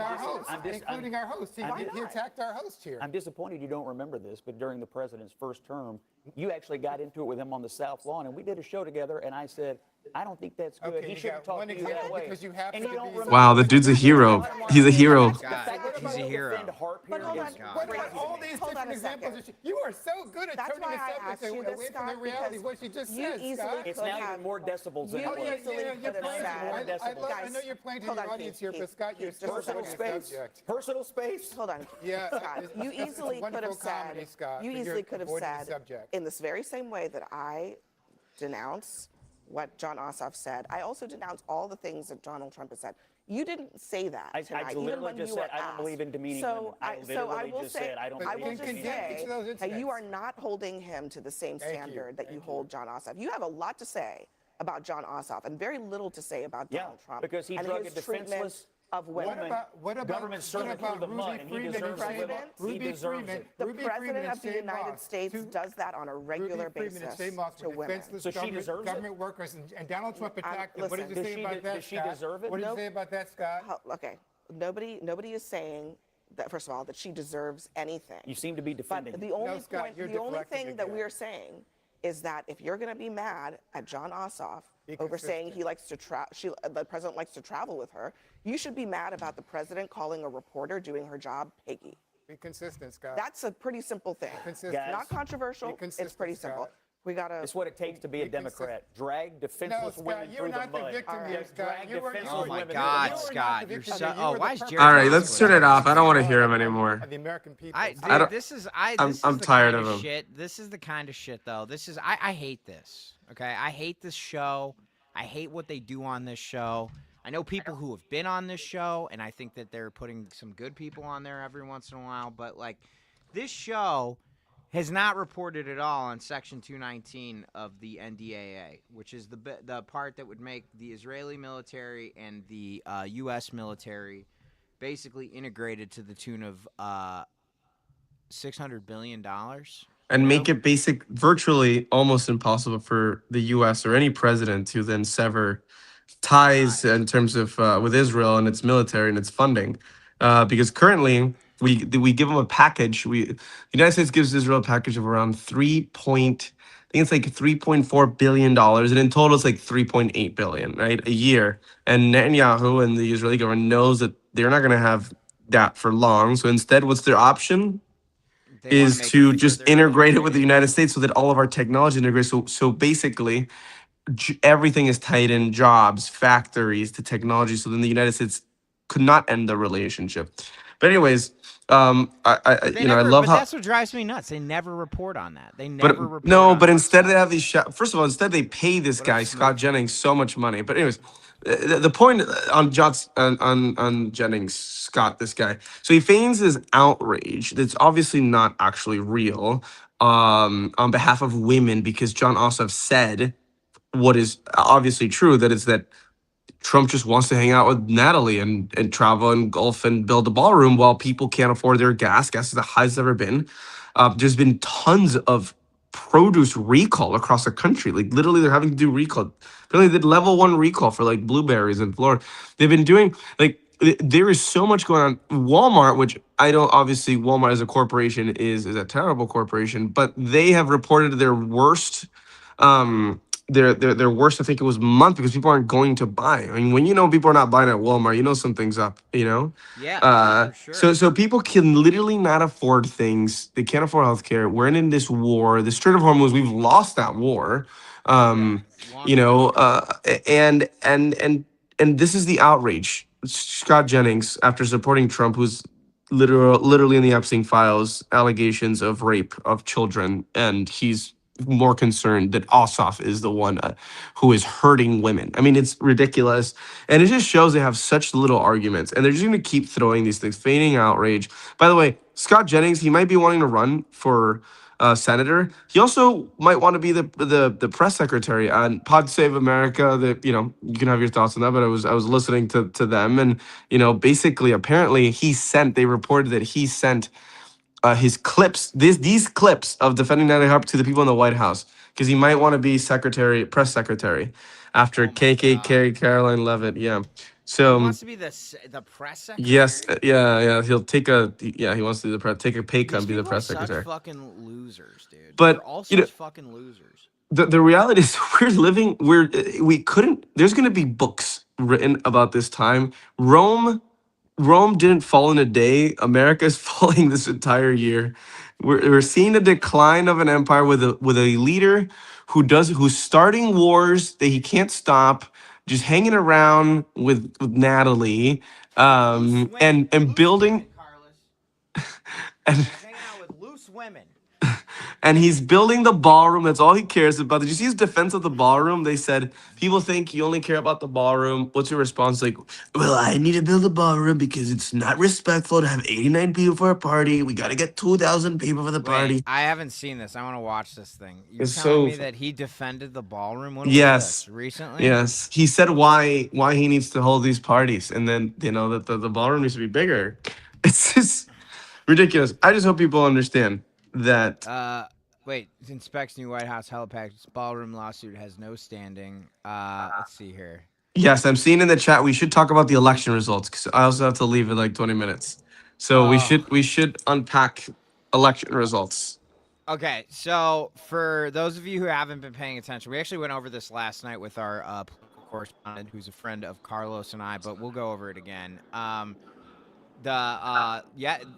our host. He attacked our host here. I'm disappointed you don't remember this, but during the president's first term, you actually got into it with him on the South Lawn, and we did a show together, and I said, I don't think that's good. Okay, he shouldn't talk to you that way. Because you have and to you don't remember. Wow, the dude's a hero. He's a hero. He's a hero. What about all these different examples? You are so good at turning the subject away from the reality of what she just said, Scott. It's now even more decibels than it was. I know you're playing to your audience here, but Scott, you're still personal space. Personal space. Hold on. Yeah, Scott, you easily could have said in this very same way that I denounce what John Ossoff said. I also denounce all the things that Donald Trump has said. You didn't say that tonight, I even literally when just you said were I don't asked. believe in demeaning So women. I will just say, said I don't I believe will in just demeaning say women. that you are not holding him to the same standard that you hold John Ossoff. You have a lot to say about John Ossoff and very little to say about Donald Trump because he and drug his a defenseless of women. What about government servant through the mud, and he deserves it. He deserves it. The president of the United States does that on a regular basis to women. So she deserves government it. workers, and Donald Trump attacked them. What Listen, did you say about that, Does she Scott? deserve it? What did you say about that, Scott? Okay, nobody is saying that, first of all, that she deserves anything. You seem to be defending. But the only Scott, you're the only deflecting thing that again. we are saying is that if you're going to be mad at John Ossoff over saying he likes to the president likes to travel with her, you should be mad about the president calling a reporter doing her job piggy. Be consistent, Scott. That's a pretty simple thing. Consistent. Not controversial. It's pretty simple. Scott. We gotta. It's what it takes to be a Democrat. Drag defenseless women you're through the not the mud. victim here, Scott. Drag defenseless Oh my women God, through the mud. Scott, you're so. Oh, why is Jared? All right, let's turn it off. I don't want to hear him anymore. Of the American people. Dude, this is I'm the tired kind of him. shit. This is the kind of shit though. I hate this. Okay, I hate this show. I hate what they do on this show. I know people who have been on this show, and I think that they're putting some good people on there every once in a while. But like, this show has not reported at all on Section 219 of the NDAA, which is the part that would make the Israeli military and the U.S. military basically integrated to the tune of $600 billion. And make it virtually almost impossible for the U.S. or any president to then sever ties in terms of with Israel and its military and its funding, because currently we give them a package. The United States gives Israel a package of around I think it's like $3.4 billion, and in total it's like $3.8 billion, right, a year. And Netanyahu and the Israeli government knows that they're not going to have that for long. So instead, what's their option? Is to just integrate it with the United States so that all of our technology integrates. So basically, everything is tied in: jobs, factories, to technology. So then the United States could not end the relationship. But anyways, I love how. That's what drives me nuts. They never report on that. They never report. No, but instead they have these. First of all, instead they pay this guy Scott Jennings so much money. But anyways, the point on Jennings, Scott, this guy. So he feigns this outrage that's obviously not actually real, on behalf of women, because John Ossoff said what is obviously true, that it's that Trump just wants to hang out with Natalie and travel and golf and build a ballroom while people can't afford their gas. Gas is the highest it's ever been. There's been tons of produce recall across the country. Like literally they're having to do recall. Apparently they did level 1 recall for like blueberries in Florida. They've been doing there is so much going on. Walmart, which I don't, obviously Walmart as a corporation is a terrible corporation, but they have reported their worst their worst, I think it was, month, because people aren't going to buy. I mean, when people are not buying at Walmart, something's up, Yeah, for sure. So people can literally not afford things. They can't afford healthcare. We're in this war. The Strait of Hormuz, we've lost that war. And this is the outrage. Scott Jennings, after supporting Trump, who's literally in the Epstein files, allegations of rape of children, and he's more concerned that Ossoff is the one who is hurting women. I mean, it's ridiculous. And it just shows they have such little arguments. And they're just going to keep throwing these things, feigning outrage. By the way, Scott Jennings, he might be wanting to run for senator. He also might want to be the press secretary on Pod Save America. That you can have your thoughts on that, but I was listening to them, and basically, apparently, they reported that he sent his clips, these clips of defending Natalie Harp to the people in the White House, because he might want to be press secretary after KKK Caroline Leavitt. Yeah. So he wants to be the press secretary. Yes, yeah. He wants to do take a pay cut and be the press secretary. Such fucking losers, dude. But they're all such fucking losers. The reality is there's going to be books written about this time. Rome didn't fall in a day. America is falling this entire year. We're seeing a decline of an empire with a leader who's starting wars that he can't stop, just hanging around with Natalie, and building Carlos. Hanging out with loose women. and he's building the ballroom. That's all he cares about. Did you see his defense of the ballroom? They said, people think you only care about the ballroom. What's your response? Like, well, I need to build a ballroom because it's not respectful to have 89 people for a party. We got to get 2,000 people for the Wait, party. I haven't seen this. I want to watch this thing. You're It's telling so me that he defended the ballroom? When was yes, this? Recently? yes. He said why he needs to hold these parties, and then that the ballroom needs to be bigger. It's just ridiculous. I just hope people understand that. Wait. Inspects new White House helipad ballroom lawsuit has no standing. Let's see here. Yes, I'm seeing in the chat. We should talk about the election results because I also have to leave in like 20 minutes. So we should unpack election results. Okay, so for those of you who haven't been paying attention, we actually went over this last night with our political correspondent, who's a friend of Carlos and I, but we'll go over it again.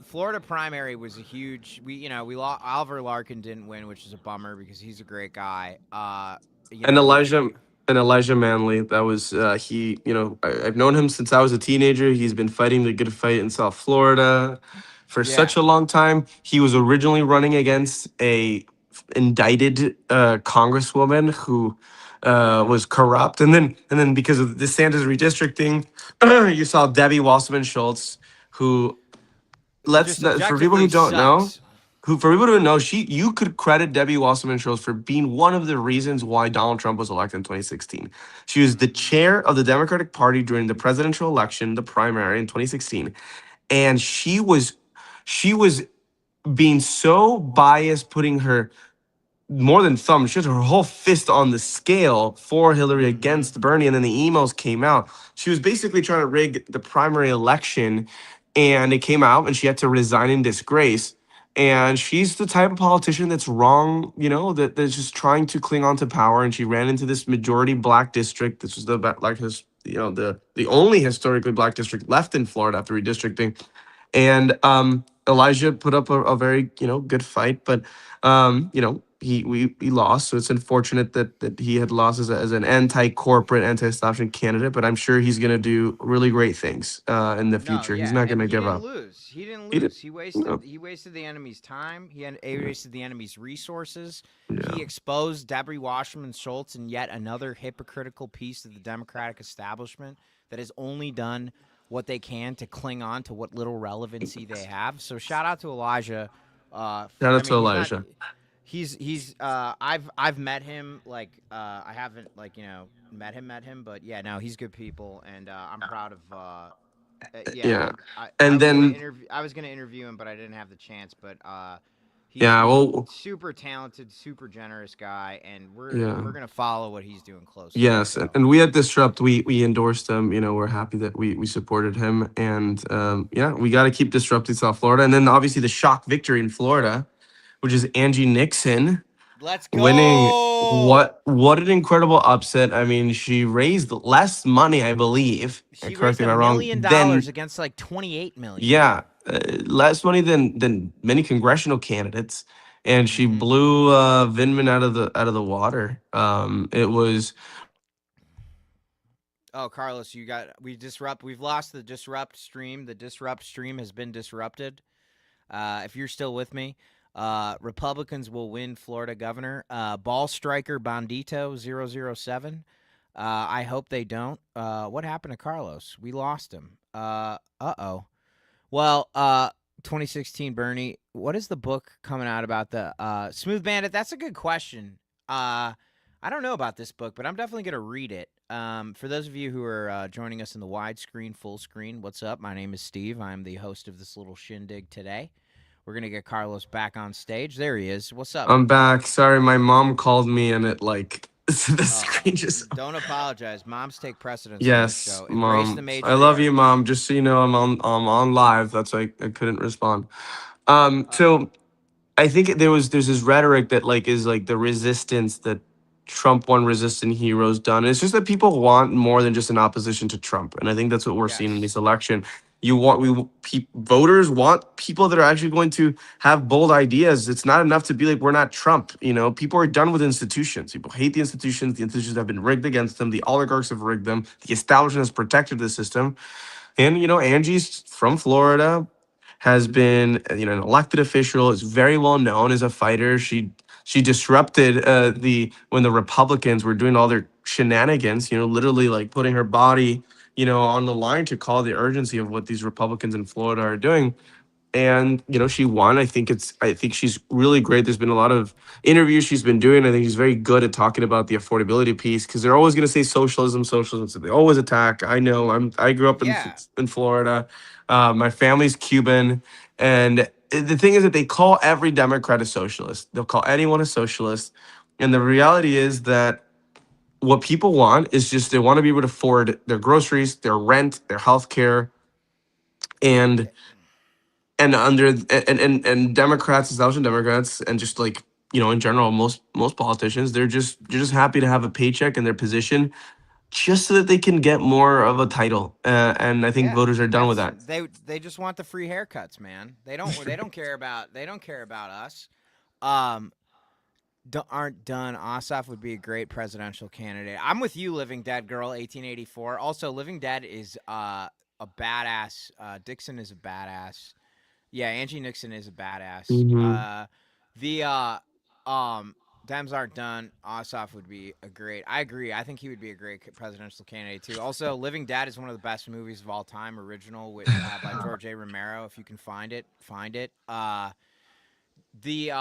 Florida primary was a huge. We lost. Oliver Larkin didn't win, which is a bummer because he's a great guy. And Elijah Manley, that was he. I've known him since I was a teenager. He's been fighting the good fight in South Florida for such a long time. He was originally running against a indicted congresswoman who was corrupt, and then because of DeSantis redistricting, you saw Debbie Wasserman Schultz, who for people who don't know. For people who don't know, you could credit Debbie Wasserman Schultz for being one of the reasons why Donald Trump was elected in 2016. She was the chair of the Democratic Party during the presidential election, the primary in 2016, and she was being so biased, putting her more than thumb. She had her whole fist on the scale for Hillary against Bernie, and then the emails came out. She was basically trying to rig the primary election, and it came out, and she had to resign in disgrace. And she's the type of politician that's wrong, that's just trying to cling on to power. And she ran into this majority black district. This was the only historically black district left in Florida after redistricting. And Elijah put up a very good fight, but he lost. So it's unfortunate that he had lost as an anti-corporate, anti-establishment candidate. But I'm sure he's going to do really great things in the future. He's not going to give up. He didn't lose. He wasted the enemy's time. He wasted the enemy's resources. Yeah. He exposed Debbie Wasserman Schultz and yet another hypocritical piece of the Democratic establishment that has only done what they can to cling on to what little relevancy they have. So shout out to Elijah. Elijah. I've met him. I haven't met him, but yeah, no, he's good people, and I'm proud of. I was gonna interview him, but I didn't have the chance. But he's super talented, super generous guy, and we're gonna follow what he's doing closely. Yes, and we at Disrupt, we endorsed him. We're happy that we supported him, and we got to keep disrupting South Florida, and then obviously the shock victory in Florida, which is Angie Nixon. Let's go. Winning. What an incredible upset. I mean, she raised less money, I believe. She raised $1 million against like $28 million. Yeah, less money than many congressional candidates, and she blew Vindman out of the water. It was. Oh, Carlos, we've lost the Disrupt stream. The Disrupt stream has been disrupted. If you're still with me. Republicans will win Florida governor. Ball striker Bandito 007. I hope they don't. What happened to Carlos? We lost him. Uh-oh. Well, 2016 Bernie, what is the book coming out about the Smooth Bandit? That's a good question. I don't know about this book, but I'm definitely going to read it. For those of you who are joining us in the widescreen, full screen, what's up? My name is Steve. I'm the host of this little shindig today. We're going to get Carlos back on stage. There he is. What's up? I'm back. Sorry, my mom called me and it the screen just... Don't apologize. Moms take precedence. Yes, on this show. Mom. I love you, Mom. Just so you know, I'm on live. That's why I couldn't respond. So I think there's this rhetoric that is the resistance that Trump won resistant heroes done. It's just that people want more than just an opposition to Trump. And I think that's what we're seeing in this election. Voters want people that are actually going to have bold ideas. It's not enough to be like, we're not Trump. People are done with institutions. People hate the institutions. The institutions have been rigged against them. The oligarchs have rigged them. The establishment has protected the system. And, Angie's from Florida, has been, an elected official, is very well known as a fighter. She disrupted when the Republicans were doing all their shenanigans, literally like putting her body, on the line to call the urgency of what these Republicans in Florida are doing. And she won. I think she's really great. There's been a lot of interviews she's been doing. I think she's very good at talking about the affordability piece, because they're always going to say socialism, socialism. So they always attack. I know. I grew up Yeah. in Florida. My family's Cuban, and the thing is that they call every Democrat a socialist. They'll call anyone a socialist, and the reality is that what people want is just they want to be able to afford their groceries, their rent, their health care, and and Democrats, establishment Democrats, and just like in general, most politicians, they're just happy to have a paycheck in their position, just so that they can get more of a title. And I think Yeah, voters are done with that's that. they just want the free haircuts, man. They don't care about us. Um, aren't done. Ossoff would be a great presidential candidate. I'm with you, Living Dead girl, 1884. Also, Living Dead is a badass. Dixon is a badass. Yeah, Angie Nixon is a badass. Hmm. The Dems aren't done. Ossoff would be a great. I agree. I think he would be a great presidential candidate too. Also, Living Dad is one of the best movies of all time. Original with by George A. Romero. If you can find it, find it. The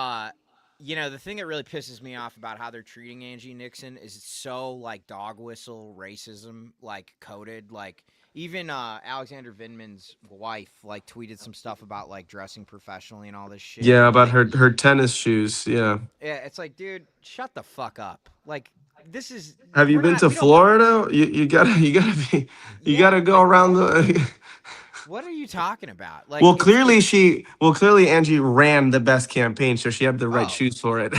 the thing that really pisses me off about how they're treating Angie Nixon is it's so like dog whistle racism like coded. Like even Alexander Vindman's wife like tweeted some stuff about like dressing professionally and all this shit. Yeah, And about like her tennis shoes. Yeah. yeah, it's like, dude, shut the fuck up. Like this is Have you we're been not to we don't Florida? You yeah, gotta go like around the. what are you talking about? Like Well, it's clearly Angie ran the best campaign, so she had the right oh shoes for it.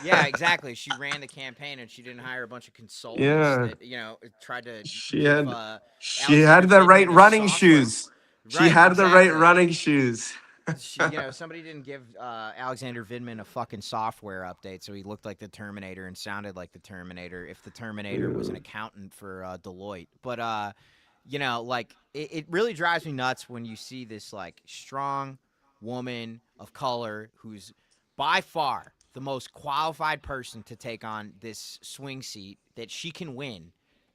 yeah, exactly. She ran the campaign and she didn't hire a bunch of consultants Yeah, that, tried to she give had she Alexander had the right Vidman a running software. shoes. She Right, had the right exactly. running shoes. Somebody didn't give Alexander Vidman a fucking software update, so he looked like the Terminator and sounded like the Terminator. If the Terminator was an accountant for Deloitte, but like it really drives me nuts when you see this like strong woman of color who's by far the most qualified person to take on this swing seat that she can win.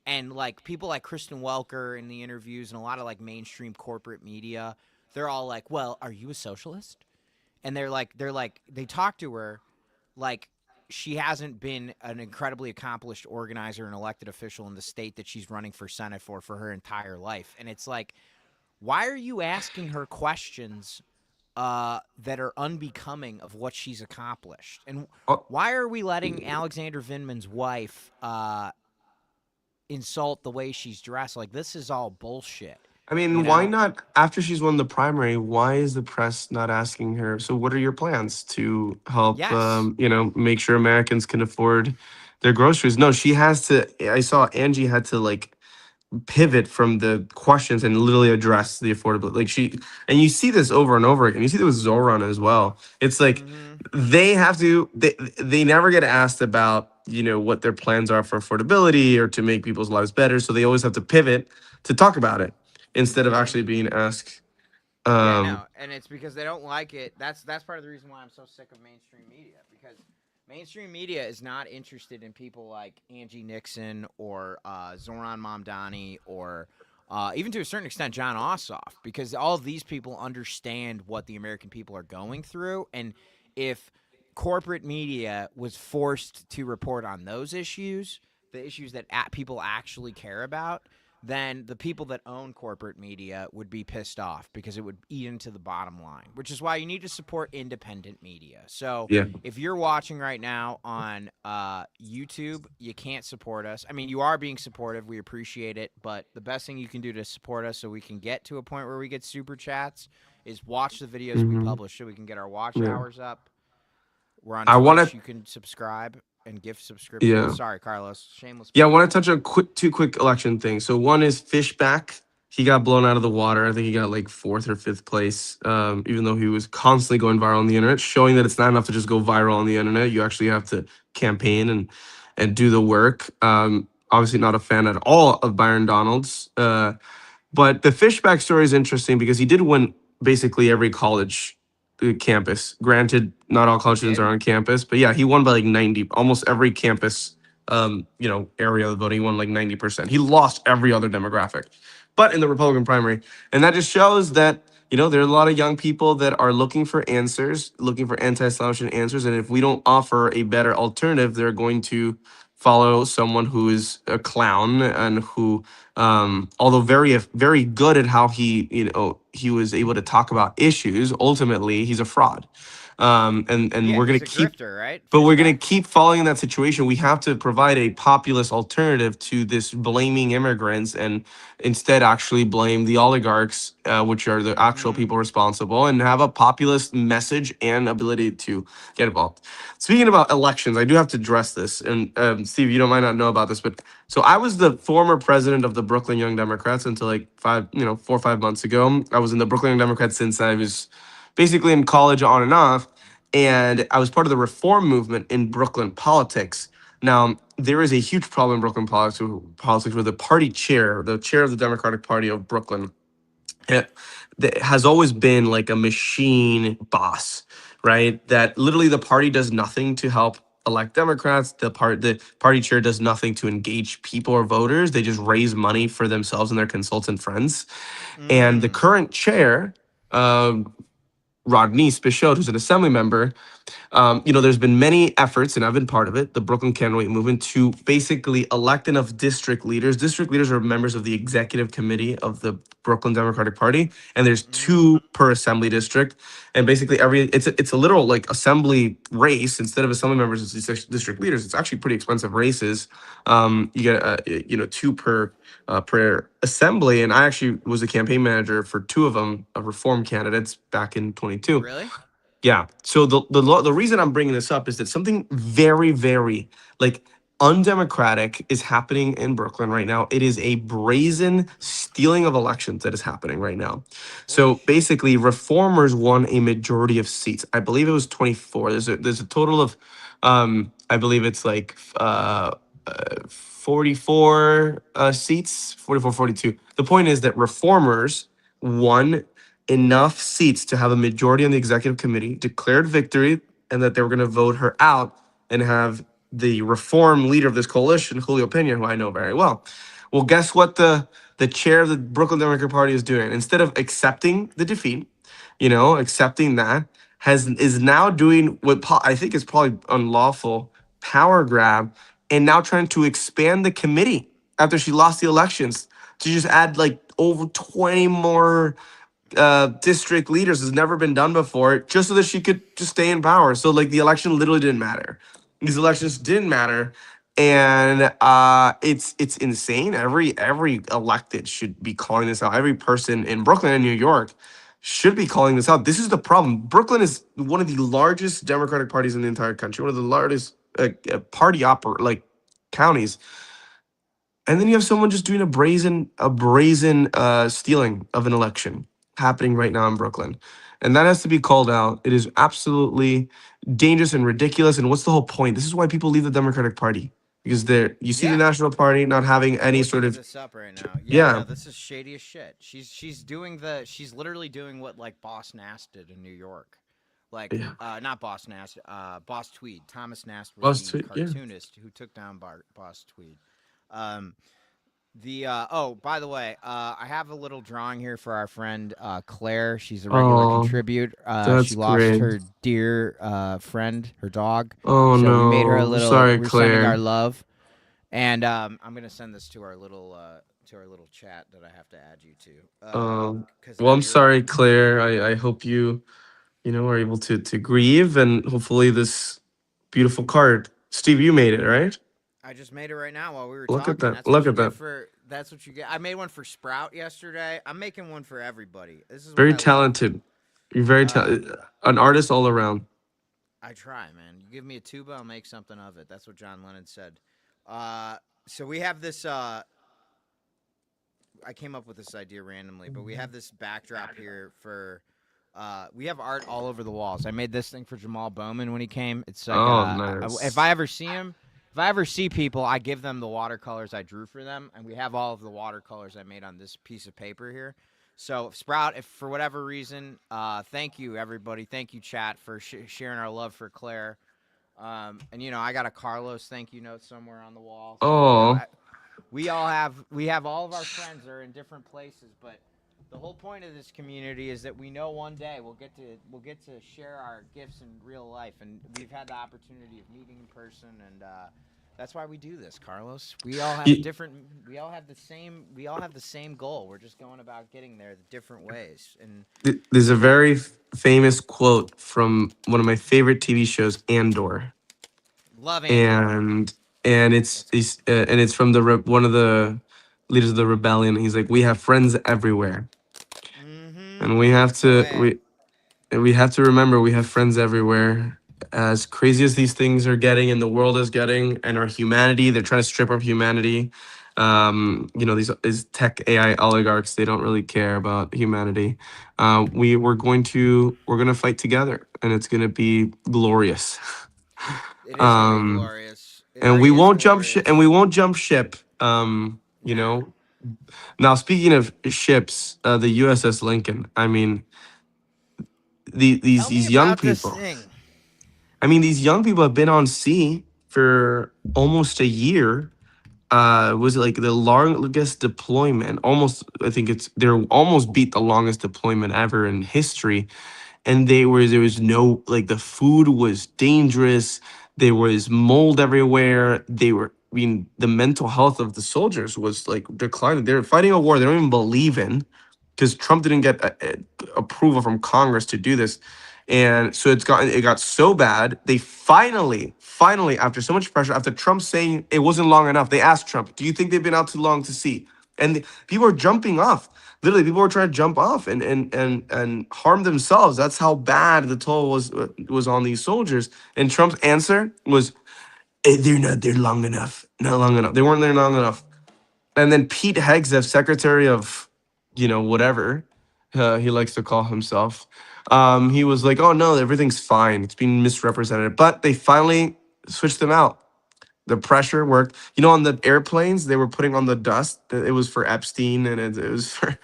And like people like Kristen Welker in the interviews and a lot of like mainstream corporate media, they're all like, "Well, are you a socialist?" And they talk to her like she hasn't been an incredibly accomplished organizer and elected official in the state that she's running for Senate for her entire life. And it's like, why are you asking her questions that are unbecoming of what she's accomplished? And why are we letting Alexander Vindman's wife insult the way she's dressed? Like, this is all bullshit. I mean, why not, after she's won the primary, why is the press not asking her, so what are your plans to help, Yes. make sure Americans can afford their groceries? No, she has to. I saw Angie had to like pivot from the questions and literally address the affordability. And you see this over and over again. You see this with Zoran as well. It's like they have to, they never get asked about, what their plans are for affordability or to make people's lives better. So they always have to pivot to talk about it instead of actually being asked. Yeah, no, and it's because they don't like it. That's part of the reason why I'm so sick of mainstream media, because mainstream media is not interested in people like Angie Nixon or Zoran Mamdani or even to a certain extent John Ossoff, because all of these people understand what the American people are going through. And if corporate media was forced to report on those issues, the issues that people actually care about, then the people that own corporate media would be pissed off because it would eat into the bottom line, which is why you need to support independent media. So Yeah. if you're watching right now on YouTube, you can't support us. I mean, you are being supportive. We appreciate it. But the best thing you can do to support us so we can get to a point where we get super chats is watch the videos we publish so we can get our watch hours up. We're on Twitch. You can subscribe and gift subscriptions. Yeah. Sorry, Carlos. Shameless. Yeah, I want to touch on two quick election things. So one is Fishback. He got blown out of the water. I think he got like 4th or 5th place, even though he was constantly going viral on the internet, showing that it's not enough to just go viral on the internet. You actually have to campaign and do the work. Obviously not a fan at all of Byron Donalds. But the Fishback story is interesting because he did win basically every college campus. Granted, not all college students did? are on campus, but yeah, he won by like 90, almost every campus, area of the voting. He won like 90%. He lost every other demographic, but in the Republican primary. And that just shows that, there are a lot of young people that are looking for answers, looking for anti-establishment answers. And if we don't offer a better alternative, they're going to follow someone who is a clown and who, although very good at how he was able to talk about issues, ultimately he's a fraud. And Yeah, we're he's gonna a keep grifter, right? but we're Fish going guy? to keep following that situation. We have to provide a populist alternative to this blaming immigrants and instead actually blame the oligarchs, which are the actual people responsible, and have a populist message and ability to get involved. Speaking about elections, I do have to address this. And Steve, you might not know about this, but so I was the former president of the Brooklyn Young Democrats until like 4 or 5 months ago. I was in the Brooklyn Young Democrats since I was basically in college on and off, and I was part of the reform movement in Brooklyn politics. Now, there is a huge problem in Brooklyn politics where the party chair, the chair of the Democratic Party of Brooklyn, that has always been like a machine boss, right? That literally the party does nothing to help elect Democrats. The party chair does nothing to engage people or voters. They just raise money for themselves and their consultant friends. And the current chair, Rodney Spichot, who's an assembly member, there's been many efforts, and I've been part of it, the Brooklyn Candidate Movement, to basically elect enough district leaders. District leaders are members of the executive committee of the Brooklyn Democratic Party, and there's two per assembly district. And basically, it's a literal like assembly race. Instead of assembly members, it's district leaders. It's actually pretty expensive races. You get two per assembly, and I actually was a campaign manager for two of them, of reform candidates back in 22. Really? Yeah. So the reason I'm bringing this up is that something very, very like undemocratic is happening in Brooklyn right now. It is a brazen stealing of elections that is happening right now. So basically, reformers won a majority of seats. I believe it was 24. There's a total of, I believe it's like 44 seats, 44, 42. The point is that reformers won enough seats to have a majority on the executive committee, declared victory, and that they were going to vote her out and have the reform leader of this coalition, Julio Pena, who I know very well. Well, guess what the chair of the Brooklyn Democratic Party is doing? Instead of accepting the defeat, accepting that, is now doing what I think is probably unlawful power grab, and now trying to expand the committee after she lost the elections to just add like over 20 more district leaders. Has never been done before, just so that she could just stay in power. So like the election literally didn't matter. These elections didn't matter, and it's insane. Every elected should be calling this out. Every person in Brooklyn and New York should be calling this out. This is the problem. Brooklyn is one of the largest Democratic parties in the entire country, one of the largest counties. And then you have someone just doing a brazen stealing of an election happening right now in Brooklyn. And that has to be called out. It is absolutely dangerous and ridiculous. And what's the whole point? This is why people leave the Democratic Party. Because you see the National Party not having any sort of this up right now. Yeah. No, this is shady as shit. She's literally doing what like Boss Nass did in New York. Like not Boss Nass, Boss Tweed. Thomas Nass was the cartoonist who took down Boss Tweed. By the way, I have a little drawing here for our friend Claire. She's a regular contributor. She lost her dear friend, her dog. Oh, so no. we made her a little. Sorry, we're Claire. sending our love, and I'm gonna send this to our little chat that I have to add you to. Well, I'm sorry, Claire. I hope you are able to grieve, and hopefully this beautiful card. Steve, you made it, right? I just made it right now while we were Look talking. at that. That's Look what at you that. get that's what you get. I made one for Sprout yesterday. I'm making one for everybody. This is Very what I love. talented. You're very talented. An artist all around. I try, man. You give me a tuba, I'll make something of it. That's what John Lennon said. So we have this. I came up with this idea randomly, but we have this backdrop here for. We have art all over the walls. I made this thing for Jamal Bowman when he came. It's like, nice. If I ever see him, if I ever see people, I give them the watercolors I drew for them, and we have all of the watercolors I made on this piece of paper here. So Sprout, if for whatever reason, thank you everybody, thank you chat for sharing our love for Claire. And I got a Carlos thank you note somewhere on the wall. So Oh, we have all of our friends are in different places, but the whole point of this community is that we know one day we'll get to share our gifts in real life, and we've had the opportunity of meeting in person, and that's why we do this, Carlos. We all have we all have the same goal. We're just going about getting there the different ways. And there's a very famous quote from one of my favorite TV shows, Andor, love Andor. and it's from one of the leaders of the rebellion. He's like, "We have friends everywhere, and we have to remember we have friends everywhere." As crazy as these things are getting and the world is getting, and our humanity, they're trying to strip our humanity. These tech AI oligarchs, they don't really care about humanity. We're gonna fight together, and it's gonna be glorious. It is gonna be um, glorious. It and we already is won't jump ship. And glorious. we won't jump ship. Now, speaking of ships, the USS Lincoln. I mean, Tell me these young about this people. thing. I mean, these young people have been on sea for almost a year. Was it like the longest deployment? Almost, I think they're almost beat the longest deployment ever in history. And there was no, like, the food was dangerous. There was mold everywhere. I mean, the mental health of the soldiers was like declining. They're fighting a war they don't even believe in, because Trump didn't get approval from Congress to do this. And so it got so bad. They finally, after so much pressure, after Trump saying it wasn't long enough, they asked Trump, "Do you think they've been out too long to sea?" And people are jumping off. Literally, people were trying to jump off and harm themselves. That's how bad the toll was on these soldiers. And Trump's answer was, "They're not there long enough. Not long enough. They weren't there long enough." And then Pete Hegseth, Secretary of, whatever he likes to call himself, he was like, "Oh no, everything's fine. It's being misrepresented." But they finally switched them out. The pressure worked. On the airplanes, they were putting on the dust. It was for Epstein, and it was for,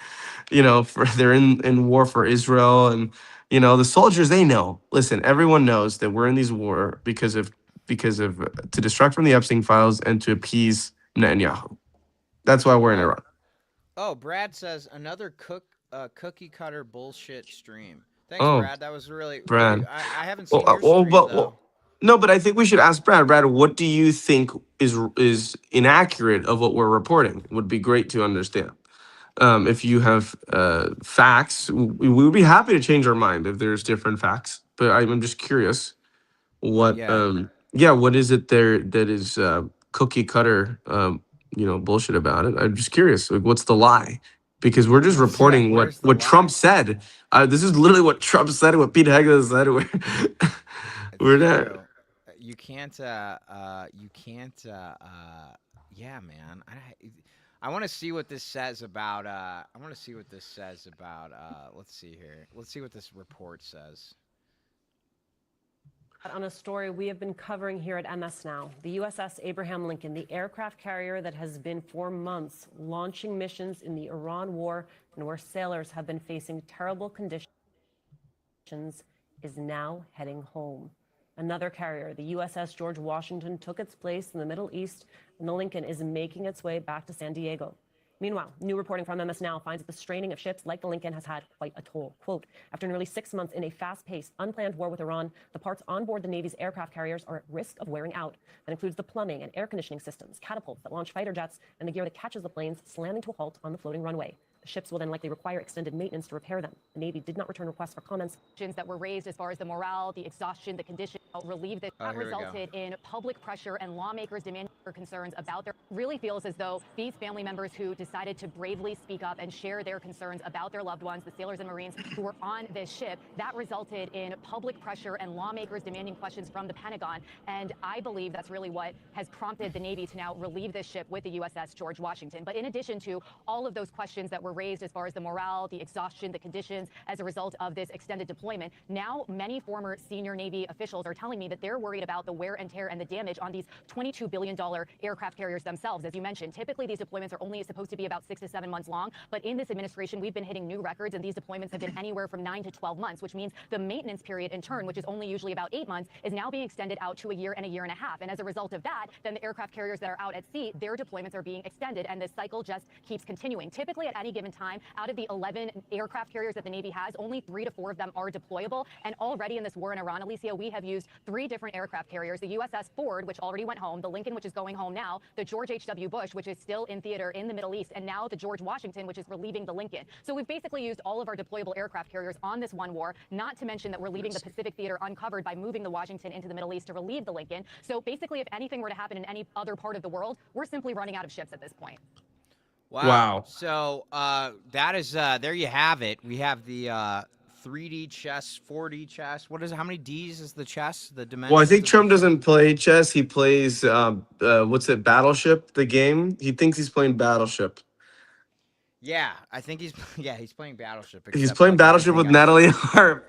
they're in war for Israel, and the soldiers, they know. Listen, everyone knows that we're in these war because of to distract from the Epstein files and to appease Netanyahu. That's why we're in Iran. Oh, Brad says another cookie cutter bullshit stream. Thanks, Oh, Brad. That was really. Brad. I haven't seen your stream though. No, but I think we should ask Brad. Brad, what do you think is inaccurate of what we're reporting? Would be great to understand. If you have facts, we would be happy to change our mind if there's different facts. But I'm just curious, what what is it there that is cookie cutter bullshit about it? I'm just curious, like, what's the lie? Because we're just reporting what Trump said. This is literally what Trump said, what Pete Hegseth said. We're not. You can't. Yeah, man. I want to see what this says about. Let's see here. Let's see what this report says. On a story we have been covering here at MS Now, the USS Abraham Lincoln, the aircraft carrier that has been for months launching missions in the Iran war and where sailors have been facing terrible conditions, is now heading home. Another carrier, the USS George Washington, took its place in the Middle East, and the Lincoln is making its way back to San Diego. Meanwhile, new reporting from MS Now finds that the straining of ships like the Lincoln has had quite a toll. Quote, after nearly 6 months in a fast-paced, unplanned war with Iran, the parts on board the Navy's aircraft carriers are at risk of wearing out. That includes the plumbing and air conditioning systems, catapults that launch fighter jets, and the gear that catches the planes slamming to a halt on the floating runway. The ships will then likely require extended maintenance to repair them. The Navy did not return requests for comments. That were raised as far as the morale, the exhaustion, the condition, relieve that resulted in public pressure and lawmakers demanding concerns about their really feels as though these family members who decided to bravely speak up and share their concerns about their loved ones, the sailors and Marines who were on this ship, that resulted in public pressure and lawmakers demanding questions from the Pentagon. And I believe that's really what has prompted the Navy to now relieve this ship with the USS George Washington. But in addition to all of those questions that were raised as far as the morale, the exhaustion, the conditions as a result of this extended deployment, now many former senior Navy officials are telling me that they're worried about the wear and tear and the damage on these $22 billion aircraft carriers themselves. As you mentioned, typically these deployments are only supposed to be about 6 to 7 months long, but in this administration, we've been hitting new records, and these deployments have been anywhere from 9 to 12 months, which means the maintenance period in turn, which is only usually about 8 months, is now being extended out to a year and a half. And as a result of that, then the aircraft carriers that are out at sea, their deployments are being extended, and this cycle just keeps continuing. Typically, at any given time, out of the 11 aircraft carriers that the Navy has, only 3 to 4 of them are deployable. And already in this war in Iran, Alicia, we have used 3 different aircraft carriers: the USS Ford, which already went home, the Lincoln, which is going home now, the George H.W. Bush, which is still in theater in the Middle East, and now the George Washington, which is relieving the Lincoln. So we've basically used all of our deployable aircraft carriers on this one war, not to mention that we're leaving the Pacific theater uncovered by moving the Washington into the Middle East to relieve the Lincoln. So basically, if anything were to happen in any other part of the world, we're simply running out of ships at this point. Wow. So that is there you have it. We have the 3D chess, 4D chess. What is it? How many Ds is the chess? The dimensions. Well, I think Trump doesn't play chess. He plays what's it? Battleship, the game. He thinks he's playing Battleship. Yeah, I think he's playing Battleship. He's except, playing like, Battleship with Natalie Harp.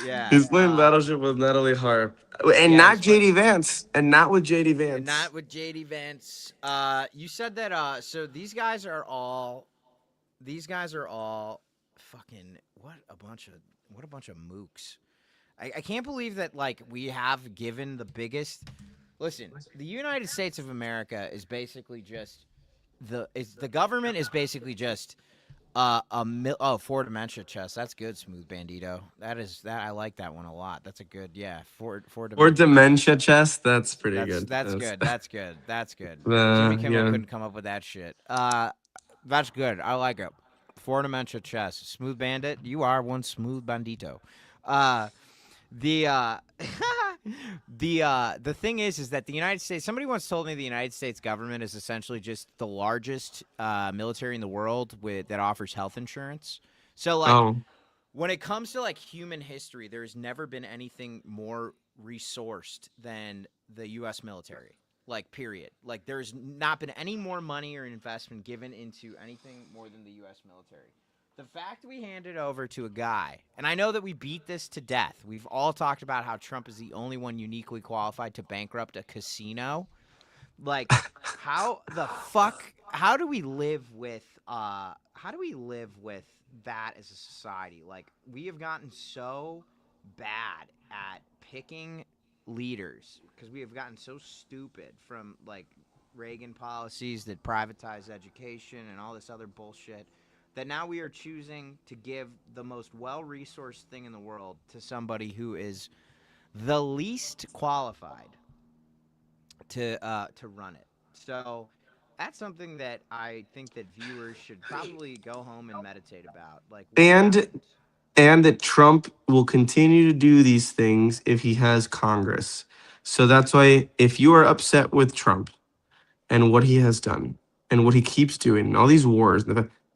Yeah. He's playing Battleship with Natalie Harp. And Yeah, not he's playing- JD Vance. And not with JD Vance. And not with JD Vance. You said that so these guys are all fucking what a bunch of mooks. I can't believe that, like, we have given the biggest. Listen, the United States of America is basically just the government is basically just four dementia chess. That's good, Smooth Bandito. That I like that one a lot. That's a good four Or dementia chess. That's pretty good. That's good. Jimmy Kimmel couldn't come up with that shit. That's good. I like it. Four dementia chess. Smooth Bandit. You are one smooth bandito. The thing is that the United States. Somebody once told me the United States government is essentially just the largest military in the world that offers health insurance. So, like, when it comes to, like, human history, there's never been anything more resourced than the U.S. military. Like, period. Like, there's not been any more money or investment given into anything more than the U.S. military. The fact we handed over to a guy, and I know that we beat this to death. We've all talked about how Trump is the only one uniquely qualified to bankrupt a casino. Like, how do we live with that as a society? Like, we have gotten so bad at picking leaders because we have gotten so stupid from, like, Reagan policies that privatize education and all this other bullshit, that now we are choosing to give the most well-resourced thing in the world to somebody who is the least qualified to run it. So that's something that I think that viewers should probably go home and meditate about. Like, and that Trump will continue to do these things if he has Congress. So that's why, if you are upset with Trump and what he has done and what he keeps doing and all these wars,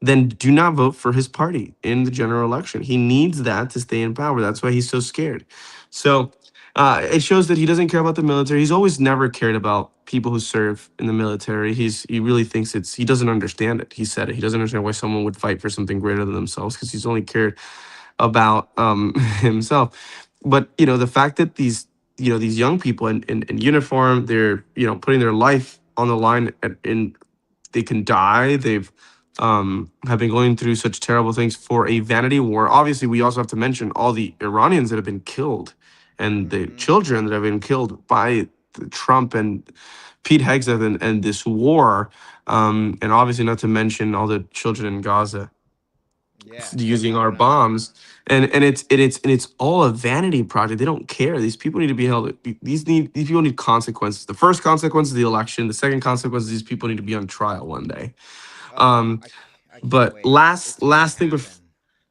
then do not vote for his party in the general election. He needs that to stay in power. That's why he's so scared. So it shows that he doesn't care about the military. He's always never cared about people who serve in the military. He really thinks he doesn't understand it. He said it. He doesn't understand why someone would fight for something greater than themselves, because he's only cared about himself. But, the fact that these young people in uniform, they're, putting their life on the line, and they can die. They've have been going through such terrible things for a vanity war. Obviously, we also have to mention all the Iranians that have been killed and the children that have been killed by Trump and Pete Hegseth and this war. And obviously, not to mention all the children in Gaza using our bombs. And it's all a vanity project. They don't care. These people need to be held. These people need consequences. The first consequence is the election. The second consequence is these people need to be on trial one day. But last thing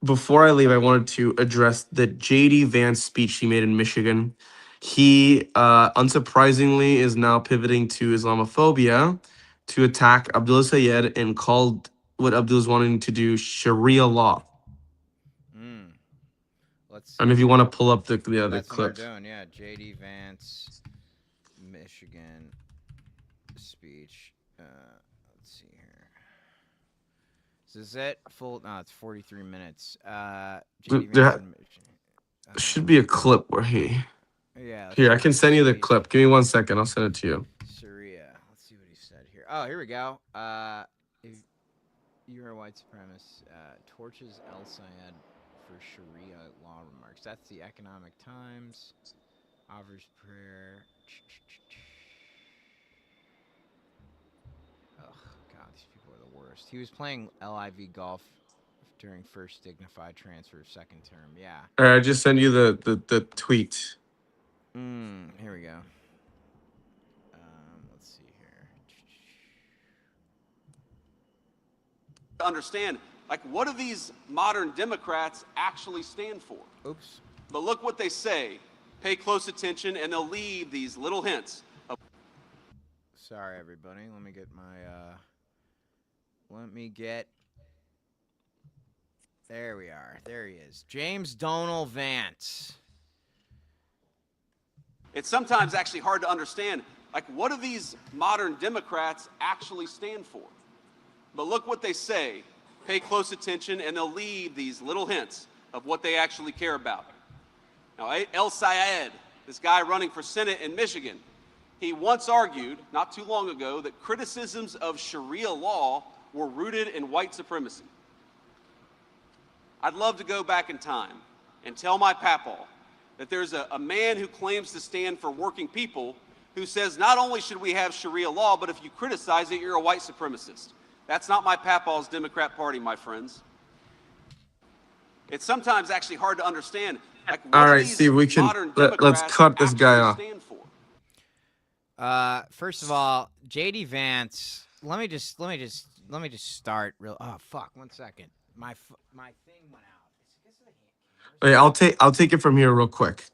before I leave, I wanted to address the JD Vance speech he made in Michigan. He unsurprisingly is now pivoting to Islamophobia to attack Abdullah Sayed and called what Abdul's wanting to do Sharia law. Let's see. And if you want to pull up the other That's clip. what we're doing, yeah. JD Vance, Michigan speech. Let's see here. Is this it? Full? No, it's 43 minutes. JD Vance Should be a clip where he. Yeah. Here, I can send you the clip. Give me 1 second. I'll send it to you. Sharia. Let's see what he said here. Oh, here we go. If you're a white supremacist, torches El Sayed for Sharia law remarks. That's the Economic Times. Offers prayer. Oh, God, these people are the worst. He was playing LIV golf during first dignified transfer of second term. Yeah. All right, I just send you the tweet. Here we go. Let's see here. Understand, like, what do these modern Democrats actually stand for? Oops. But look what they say. Pay close attention, and they'll leave these little hints. Sorry, everybody. Let me get my. There we are. There he is. James Donald Vance. It's sometimes actually hard to understand, like, what do these modern Democrats actually stand for? But look what they say. Pay close attention, and they'll leave these little hints of what they actually care about. Now, El Sayed, this guy running for Senate in Michigan, he once argued, not too long ago, that criticisms of Sharia law were rooted in white supremacy. I'd love to go back in time and tell my papaw that there's a man who claims to stand for working people who says not only should we have Sharia law, but if you criticize it, you're a white supremacist. That's not my papaw's Democrat Party, my friends. It's sometimes actually hard to understand. Like, All right, Steve, we can let's cut this guy off. First of all, JD Vance. Let me just start real. Oh fuck! 1 second. My thing went out. Wait, I'll take it from here real quick.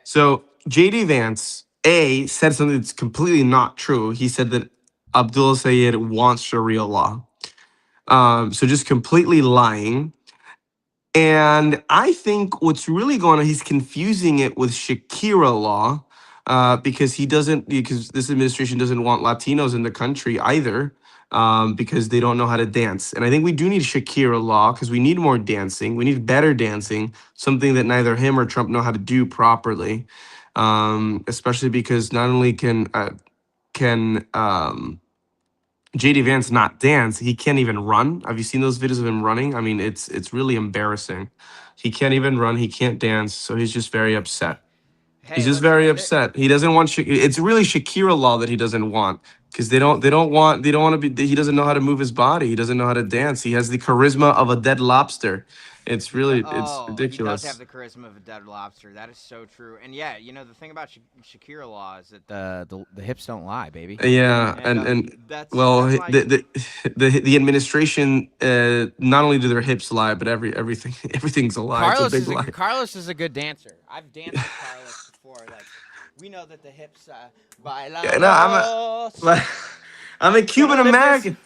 So JD Vance said something that's completely not true. He said that Abdullah Sayed wants Sharia law. So just completely lying. And I think what's really going on, he's confusing it with Shakira law, because this administration doesn't want Latinos in the country either, because they don't know how to dance. And I think we do need Shakira law because we need more dancing. We need better dancing, something that neither him or Trump know how to do properly. Especially because not only can JD Vance not dance, he can't even run. Have you seen those videos of him running? I mean, it's really embarrassing. He can't even run. He can't dance. So he's just very upset. He's just very upset. He doesn't want. It's really Shakira law that he doesn't want because they don't want to be. He doesn't know how to move his body. He doesn't know how to dance. He has the charisma of a dead lobster. It's really it's ridiculous. He does have the charisma of a dead lobster. That is so true. And yeah, you know the thing about Shakira law is that the hips don't lie, baby. Yeah, and well, the administration, not only do their hips lie, but everything's a lie. It's a big lie. Carlos is a good dancer. I've danced with Carlos before. Like, we know that the hips I'm a Cuban American.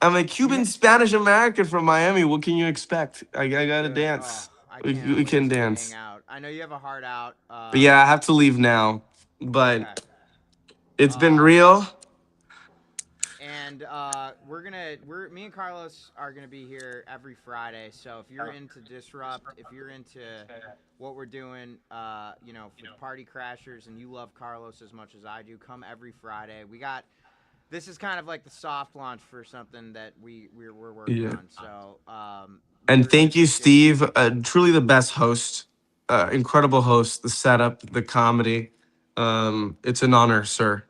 I'm a Cuban Spanish American from Miami. What can you expect? I gotta dance. We can dance. I know you have a heart out. But yeah, I have to leave now. But it's been real. And me and Carlos are gonna be here every Friday. So if you're into Disrupt, if you're into what we're doing, for Party Crashers, and you love Carlos as much as I do, come every Friday. This is kind of like the soft launch for something that we're working on. So, and thank you, Steve. Truly the best host, incredible host. The setup, the comedy. It's an honor, sir.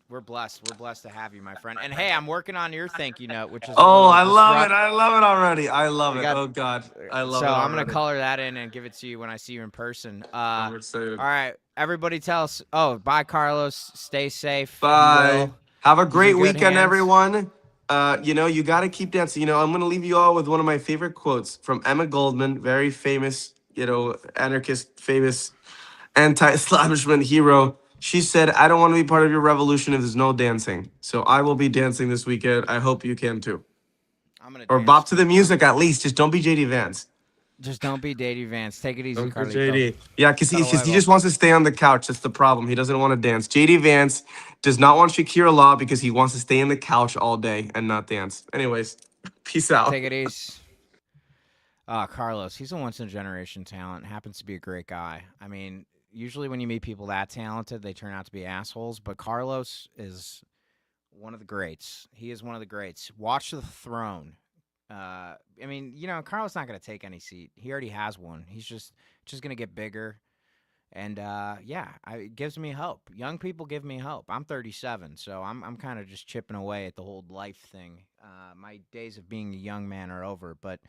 We're blessed. We're blessed to have you, my friend. And hey, I'm working on your thank you note, which is I love it. I love it already. I love it. Oh God, I love it. So I'm gonna color that in and give it to you when I see you in person. I'm excited. All right, everybody, tell us. Oh, bye, Carlos. Stay safe. Bye. Have a great weekend, everyone. You got to keep dancing. I'm going to leave you all with one of my favorite quotes from Emma Goldman, very famous, anarchist, famous anti-establishment hero. She said, I don't want to be part of your revolution if there's no dancing. So I will be dancing this weekend. I hope you can too. Or bop to the music at least. Just don't be JD Vance. Just don't be JD Vance. Take it easy, Carlito. JD. Yeah, because he just wants to stay on the couch. That's the problem. He doesn't want to dance. JD Vance does not want Shakira law because he wants to stay on the couch all day and not dance. Anyways, peace out. Take it easy. Carlos, he's a once-in-a-generation talent. Happens to be a great guy. I mean, Usually when you meet people that talented, they turn out to be assholes. But Carlos is one of the greats. He is one of the greats. Watch The Throne. I mean, Carlos not going to take any seat. He already has one. He's just going to get bigger. And it gives me hope. Young people give me hope. I'm 37, so I'm kind of just chipping away at the whole life thing. My days of being a young man are over, but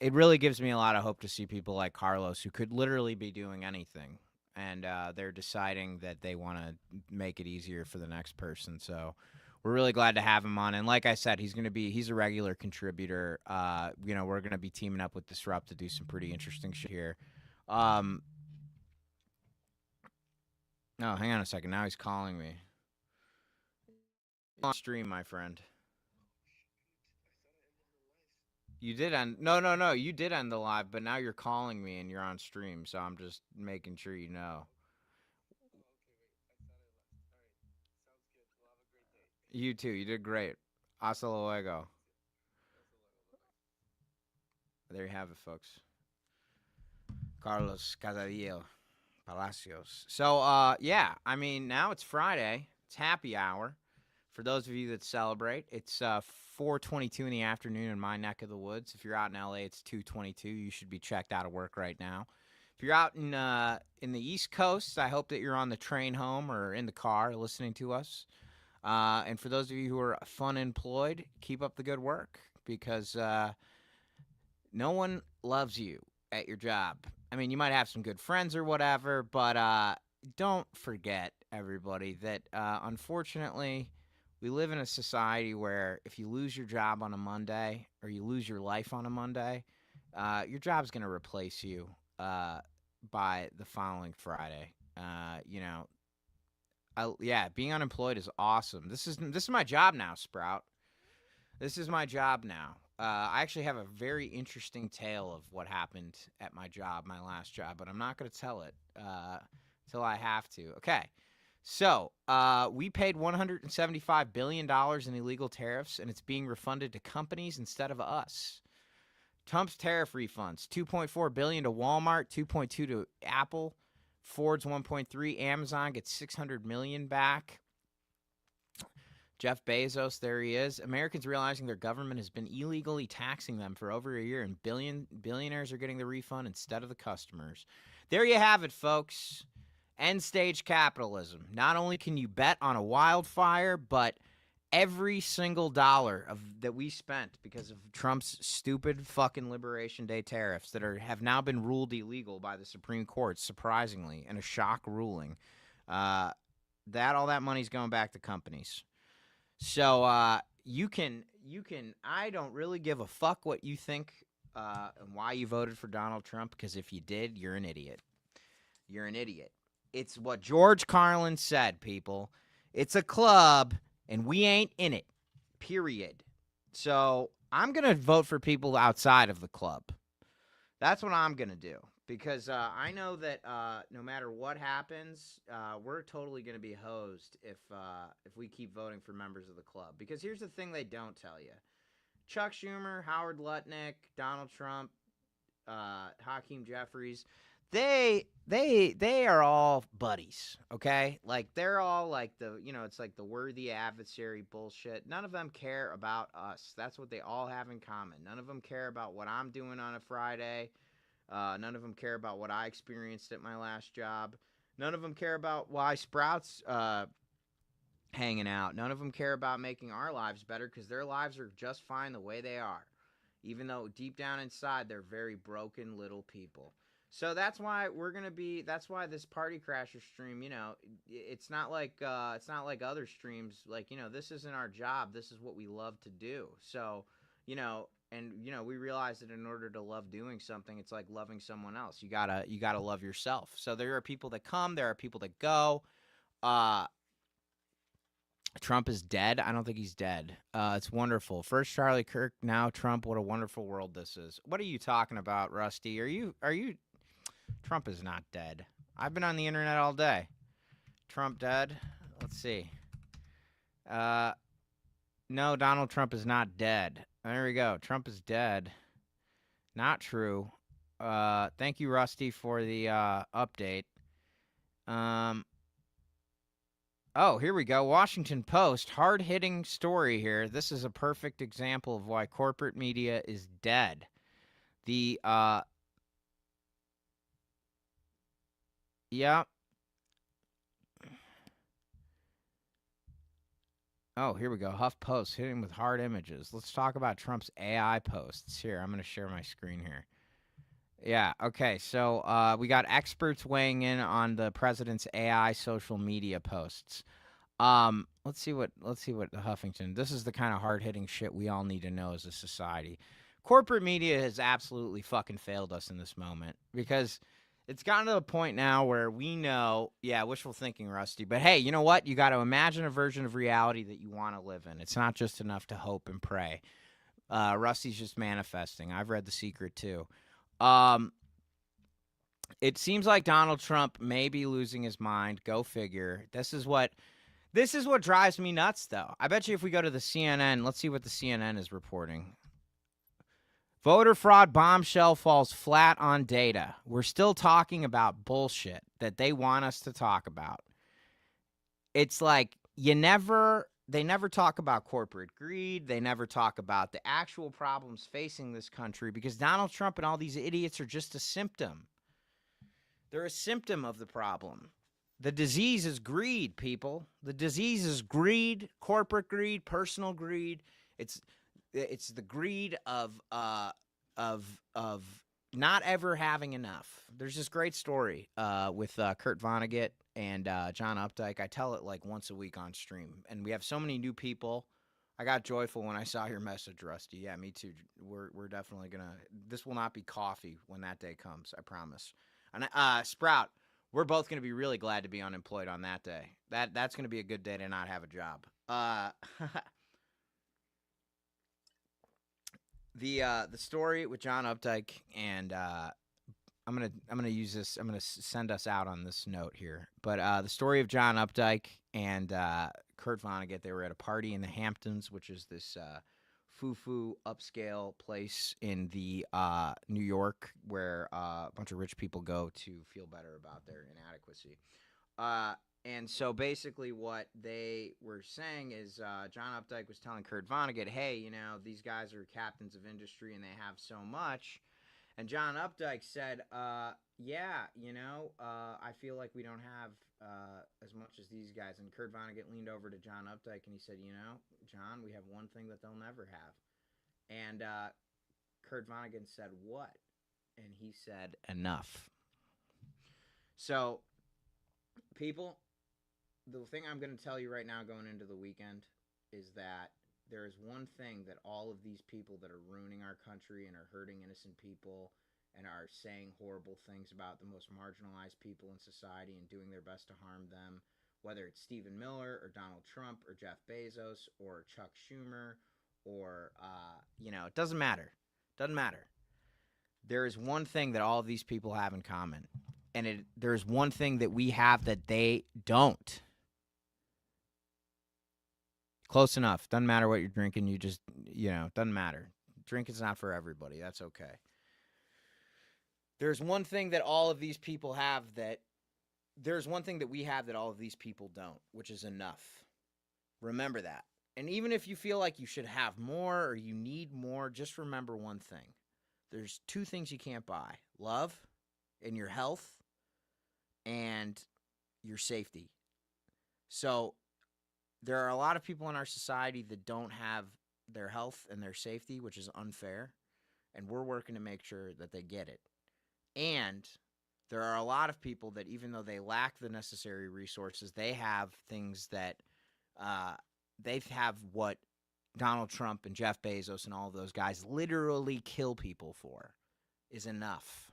it really gives me a lot of hope to see people like Carlos who could literally be doing anything, and they're deciding that they want to make it easier for the next person. So we're really glad to have him on. And like I said, he's a regular contributor. We're going to be teaming up with Disrupt to do some pretty interesting shit here. No, hang on a second. Now he's calling me. On stream, my friend. You did end. No. You did end the live, but now you're calling me and you're on stream, so I'm just making sure you know. You too. You did great. Hasta luego. There you have it, folks. Carlos Casadillo Palacios. So, I mean, now it's Friday. It's happy hour. For those of you that celebrate, it's 4:22 in the afternoon in my neck of the woods. If you're out in LA, it's 2:22. You should be checked out of work right now. If you're out in the East Coast, I hope that you're on the train home or in the car listening to us. And for those of you who are fun employed, keep up the good work, because no one loves you at your job. I mean, you might have some good friends or whatever, but don't forget, everybody, that unfortunately, we live in a society where if you lose your job on a Monday or you lose your life on a Monday, your job's going to replace you by the following Friday. Being unemployed is awesome. This is my job now, Sprout. This is my job now. I actually have a very interesting tale of what happened at my job, my last job, but I'm not going to tell it until I have to. Okay. So we paid $175 billion in illegal tariffs, and it's being refunded to companies instead of us. Trump's tariff refunds, $2.4 billion to Walmart, $2.2 to Apple, Ford's $1.3, Amazon gets $600 million back. Jeff Bezos, there he is. Americans realizing their government has been illegally taxing them for over a year, and billionaires are getting the refund instead of the customers. There you have it, folks. End stage capitalism. Not only can you bet on a wildfire, but every single dollar that we spent because of Trump's stupid fucking Liberation Day tariffs that have now been ruled illegal by the Supreme Court, surprisingly, in a shock ruling, all that money's going back to companies. So you can. I don't really give a fuck what you think and why you voted for Donald Trump, because if you did, you're an idiot. You're an idiot. It's what George Carlin said, people. It's a club, and we ain't in it, period. So I'm going to vote for people outside of the club. That's what I'm going to do, because I know that no matter what happens, we're totally going to be hosed if we keep voting for members of the club. Because here's the thing they don't tell you. Chuck Schumer, Howard Lutnick, Donald Trump, Hakeem Jeffries, they are all buddies, okay? Like, they're all like it's like the worthy adversary bullshit. None of them care about us. That's what they all have in common. None of them care about what I'm doing on a Friday. None of them care about what I experienced at my last job. None of them care about why Sprout's hanging out. None of them care about making our lives better, because their lives are just fine the way they are, even though deep down inside they're very broken little people. So that's why that's why this Party Crasher stream, it's not like other streams. Like, this isn't our job. This is what we love to do. So, we realize that in order to love doing something, it's like loving someone else. You gotta love yourself. So there are people that come, there are people that go. Trump is dead. I don't think he's dead. It's wonderful. First Charlie Kirk, now Trump. What a wonderful world this is. What are you talking about, Rusty? Are you? Trump is not dead. I've been on the internet all day. Trump dead? Let's see. No, Donald Trump is not dead. There we go. Trump is dead. Not true. Thank you, Rusty, for the update. Oh, here we go. Washington Post, hard-hitting story here. This is a perfect example of why corporate media is dead. Yeah. Oh, here we go. HuffPost hitting with hard images. Let's talk about Trump's AI posts. Here, I'm going to share my screen here. Yeah, okay. So we got experts weighing in on the president's AI social media posts. Let's see what Huffington. This is the kind of hard-hitting shit we all need to know as a society. Corporate media has absolutely fucking failed us in this moment because it's gotten to the point now where we know, yeah, wishful thinking, Rusty. But hey, you know what? You got to imagine a version of reality that you want to live in. It's not just enough to hope and pray. Rusty's just manifesting. I've read The Secret too. It seems like Donald Trump may be losing his mind. Go figure. This is what drives me nuts, though. I bet you if we go to the CNN, let's see what the CNN is reporting. Voter fraud bombshell falls flat on data. We're still talking about bullshit that they want us to talk about. It's like they never talk about corporate greed. They never talk about the actual problems facing this country because Donald Trump and all these idiots are just a symptom. They're a symptom of the problem. The disease is greed, people. The disease is greed, corporate greed, personal greed. It's the greed of not ever having enough. There's this great story with Kurt Vonnegut and John Updike. I tell it like once a week on stream, and we have so many new people. I got joyful when I saw your message, Rusty. Yeah, me too. We're definitely gonna. This will not be coffee when that day comes. I promise. And Sprout, we're both gonna be really glad to be unemployed on that day. That's gonna be a good day to not have a job. The story with John Updike and I'm gonna use this. I'm gonna send us out on this note here. But the story of John Updike and Kurt Vonnegut. They were at a party in the Hamptons, which is this foo-foo upscale place in the New York where a bunch of rich people go to feel better about their inadequacy. And so basically what they were saying is John Updike was telling Kurt Vonnegut, hey, you know, these guys are captains of industry and they have so much. And John Updike said, yeah, you know, I feel like we don't have as much as these guys. And Kurt Vonnegut leaned over to John Updike and he said, you know, John, we have one thing that they'll never have. And Kurt Vonnegut said, what? And he said, enough. So, people, the thing I'm going to tell you right now going into the weekend is that there is one thing that all of these people that are ruining our country and are hurting innocent people and are saying horrible things about the most marginalized people in society and doing their best to harm them, whether it's Stephen Miller or Donald Trump or Jeff Bezos or Chuck Schumer or, you know, it doesn't matter. Doesn't matter. There is one thing that all of these people have in common. And there's one thing that we have that they don't. Close enough. Doesn't matter what you're drinking. You just, you know, doesn't matter. Drinking's not for everybody. That's okay. There's one thing that all of these people have that, there's one thing that we have that all of these people don't, which is enough. Remember that. And even if you feel like you should have more or you need more, just remember one thing. There's two things you can't buy. Love and your health and your safety. So there are a lot of people in our society that don't have their health and their safety, which is unfair. And we're working to make sure that they get it. And there are a lot of people that even though they lack the necessary resources, they have things that they have what Donald Trump and Jeff Bezos and all of those guys literally kill people for is enough.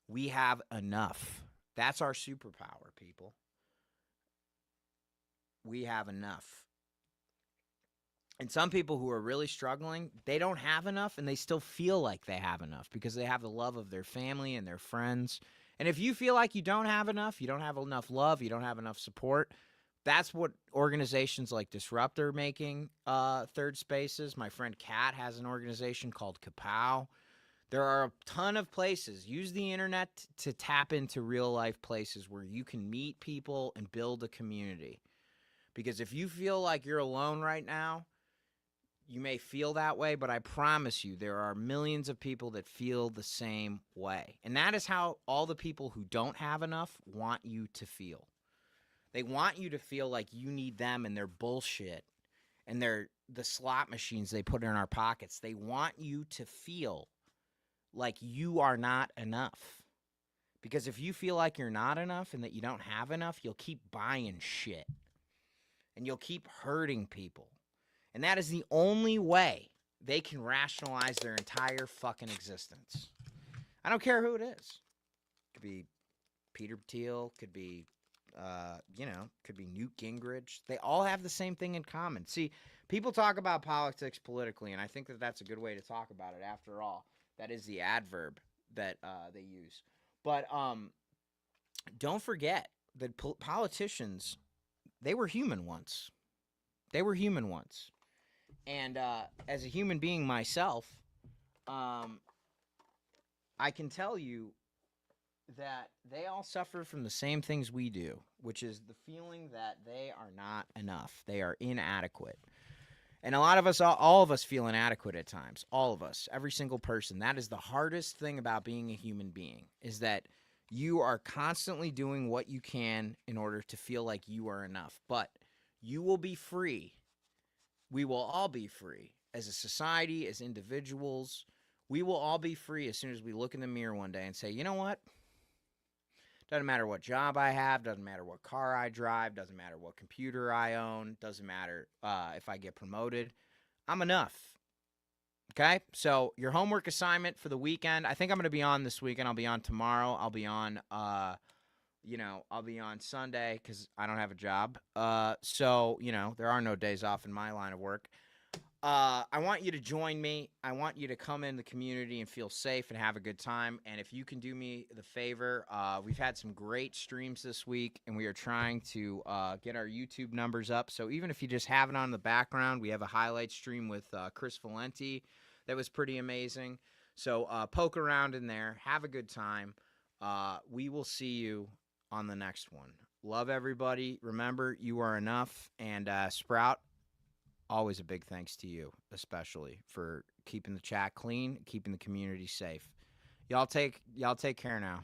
We have enough. That's our superpower, people. We have enough. And some people who are really struggling, they don't have enough and they still feel like they have enough because they have the love of their family and their friends. And if you feel like you don't have enough, you don't have enough love, you don't have enough support, that's what organizations like Disrupt are making third spaces. My friend Kat has an organization called Kapow. There are a ton of places. Use the internet to tap into real life places where you can meet people and build a community. Because if you feel like you're alone right now, you may feel that way, but I promise you there are millions of people that feel the same way. And that is how all the people who don't have enough want you to feel. They want you to feel like you need them and their bullshit and the slot machines they put in our pockets. They want you to feel like you are not enough. Because if you feel like you're not enough and that you don't have enough, you'll keep buying shit. And you'll keep hurting people. And that is the only way they can rationalize their entire fucking existence. I don't care who it is. Could be Peter Thiel, could be, could be Newt Gingrich. They all have the same thing in common. See, people talk about politics politically, and I think that that's a good way to talk about it. After all, that is the adverb that they use. But don't forget that politicians, they were human once. They were human once. And as a human being myself, I can tell you that they all suffer from the same things we do, which is the feeling that they are not enough. They are inadequate. And a lot of us, all of us feel inadequate at times. All of us, every single person. That is the hardest thing about being a human being, is that you are constantly doing what you can in order to feel like you are enough. But you will be free. We will all be free as a society, as individuals. We will all be free as soon as we look in the mirror one day and say, you know what? Doesn't matter what job I have, doesn't matter what car I drive, doesn't matter what computer I own, doesn't matter if I get promoted. I'm enough. Okay? So your homework assignment for the weekend, I think I'm going to be on this weekend. I'll be on tomorrow. I'll be on, I'll be on Sunday because I don't have a job. So, there are no days off in my line of work. I want you to join me. I want you to come in the community and feel safe and have a good time. And if you can do me the favor, we've had some great streams this week, and we are trying to get our YouTube numbers up. So even if you just have it on in the background, we have a highlight stream with Chris Valenti that was pretty amazing. So poke around in there. Have a good time. We will see you on the next one. Love everybody. Remember, you are enough. And Sprout, always a big thanks to you, especially for keeping the chat clean, keeping the community safe. Y'all take care now.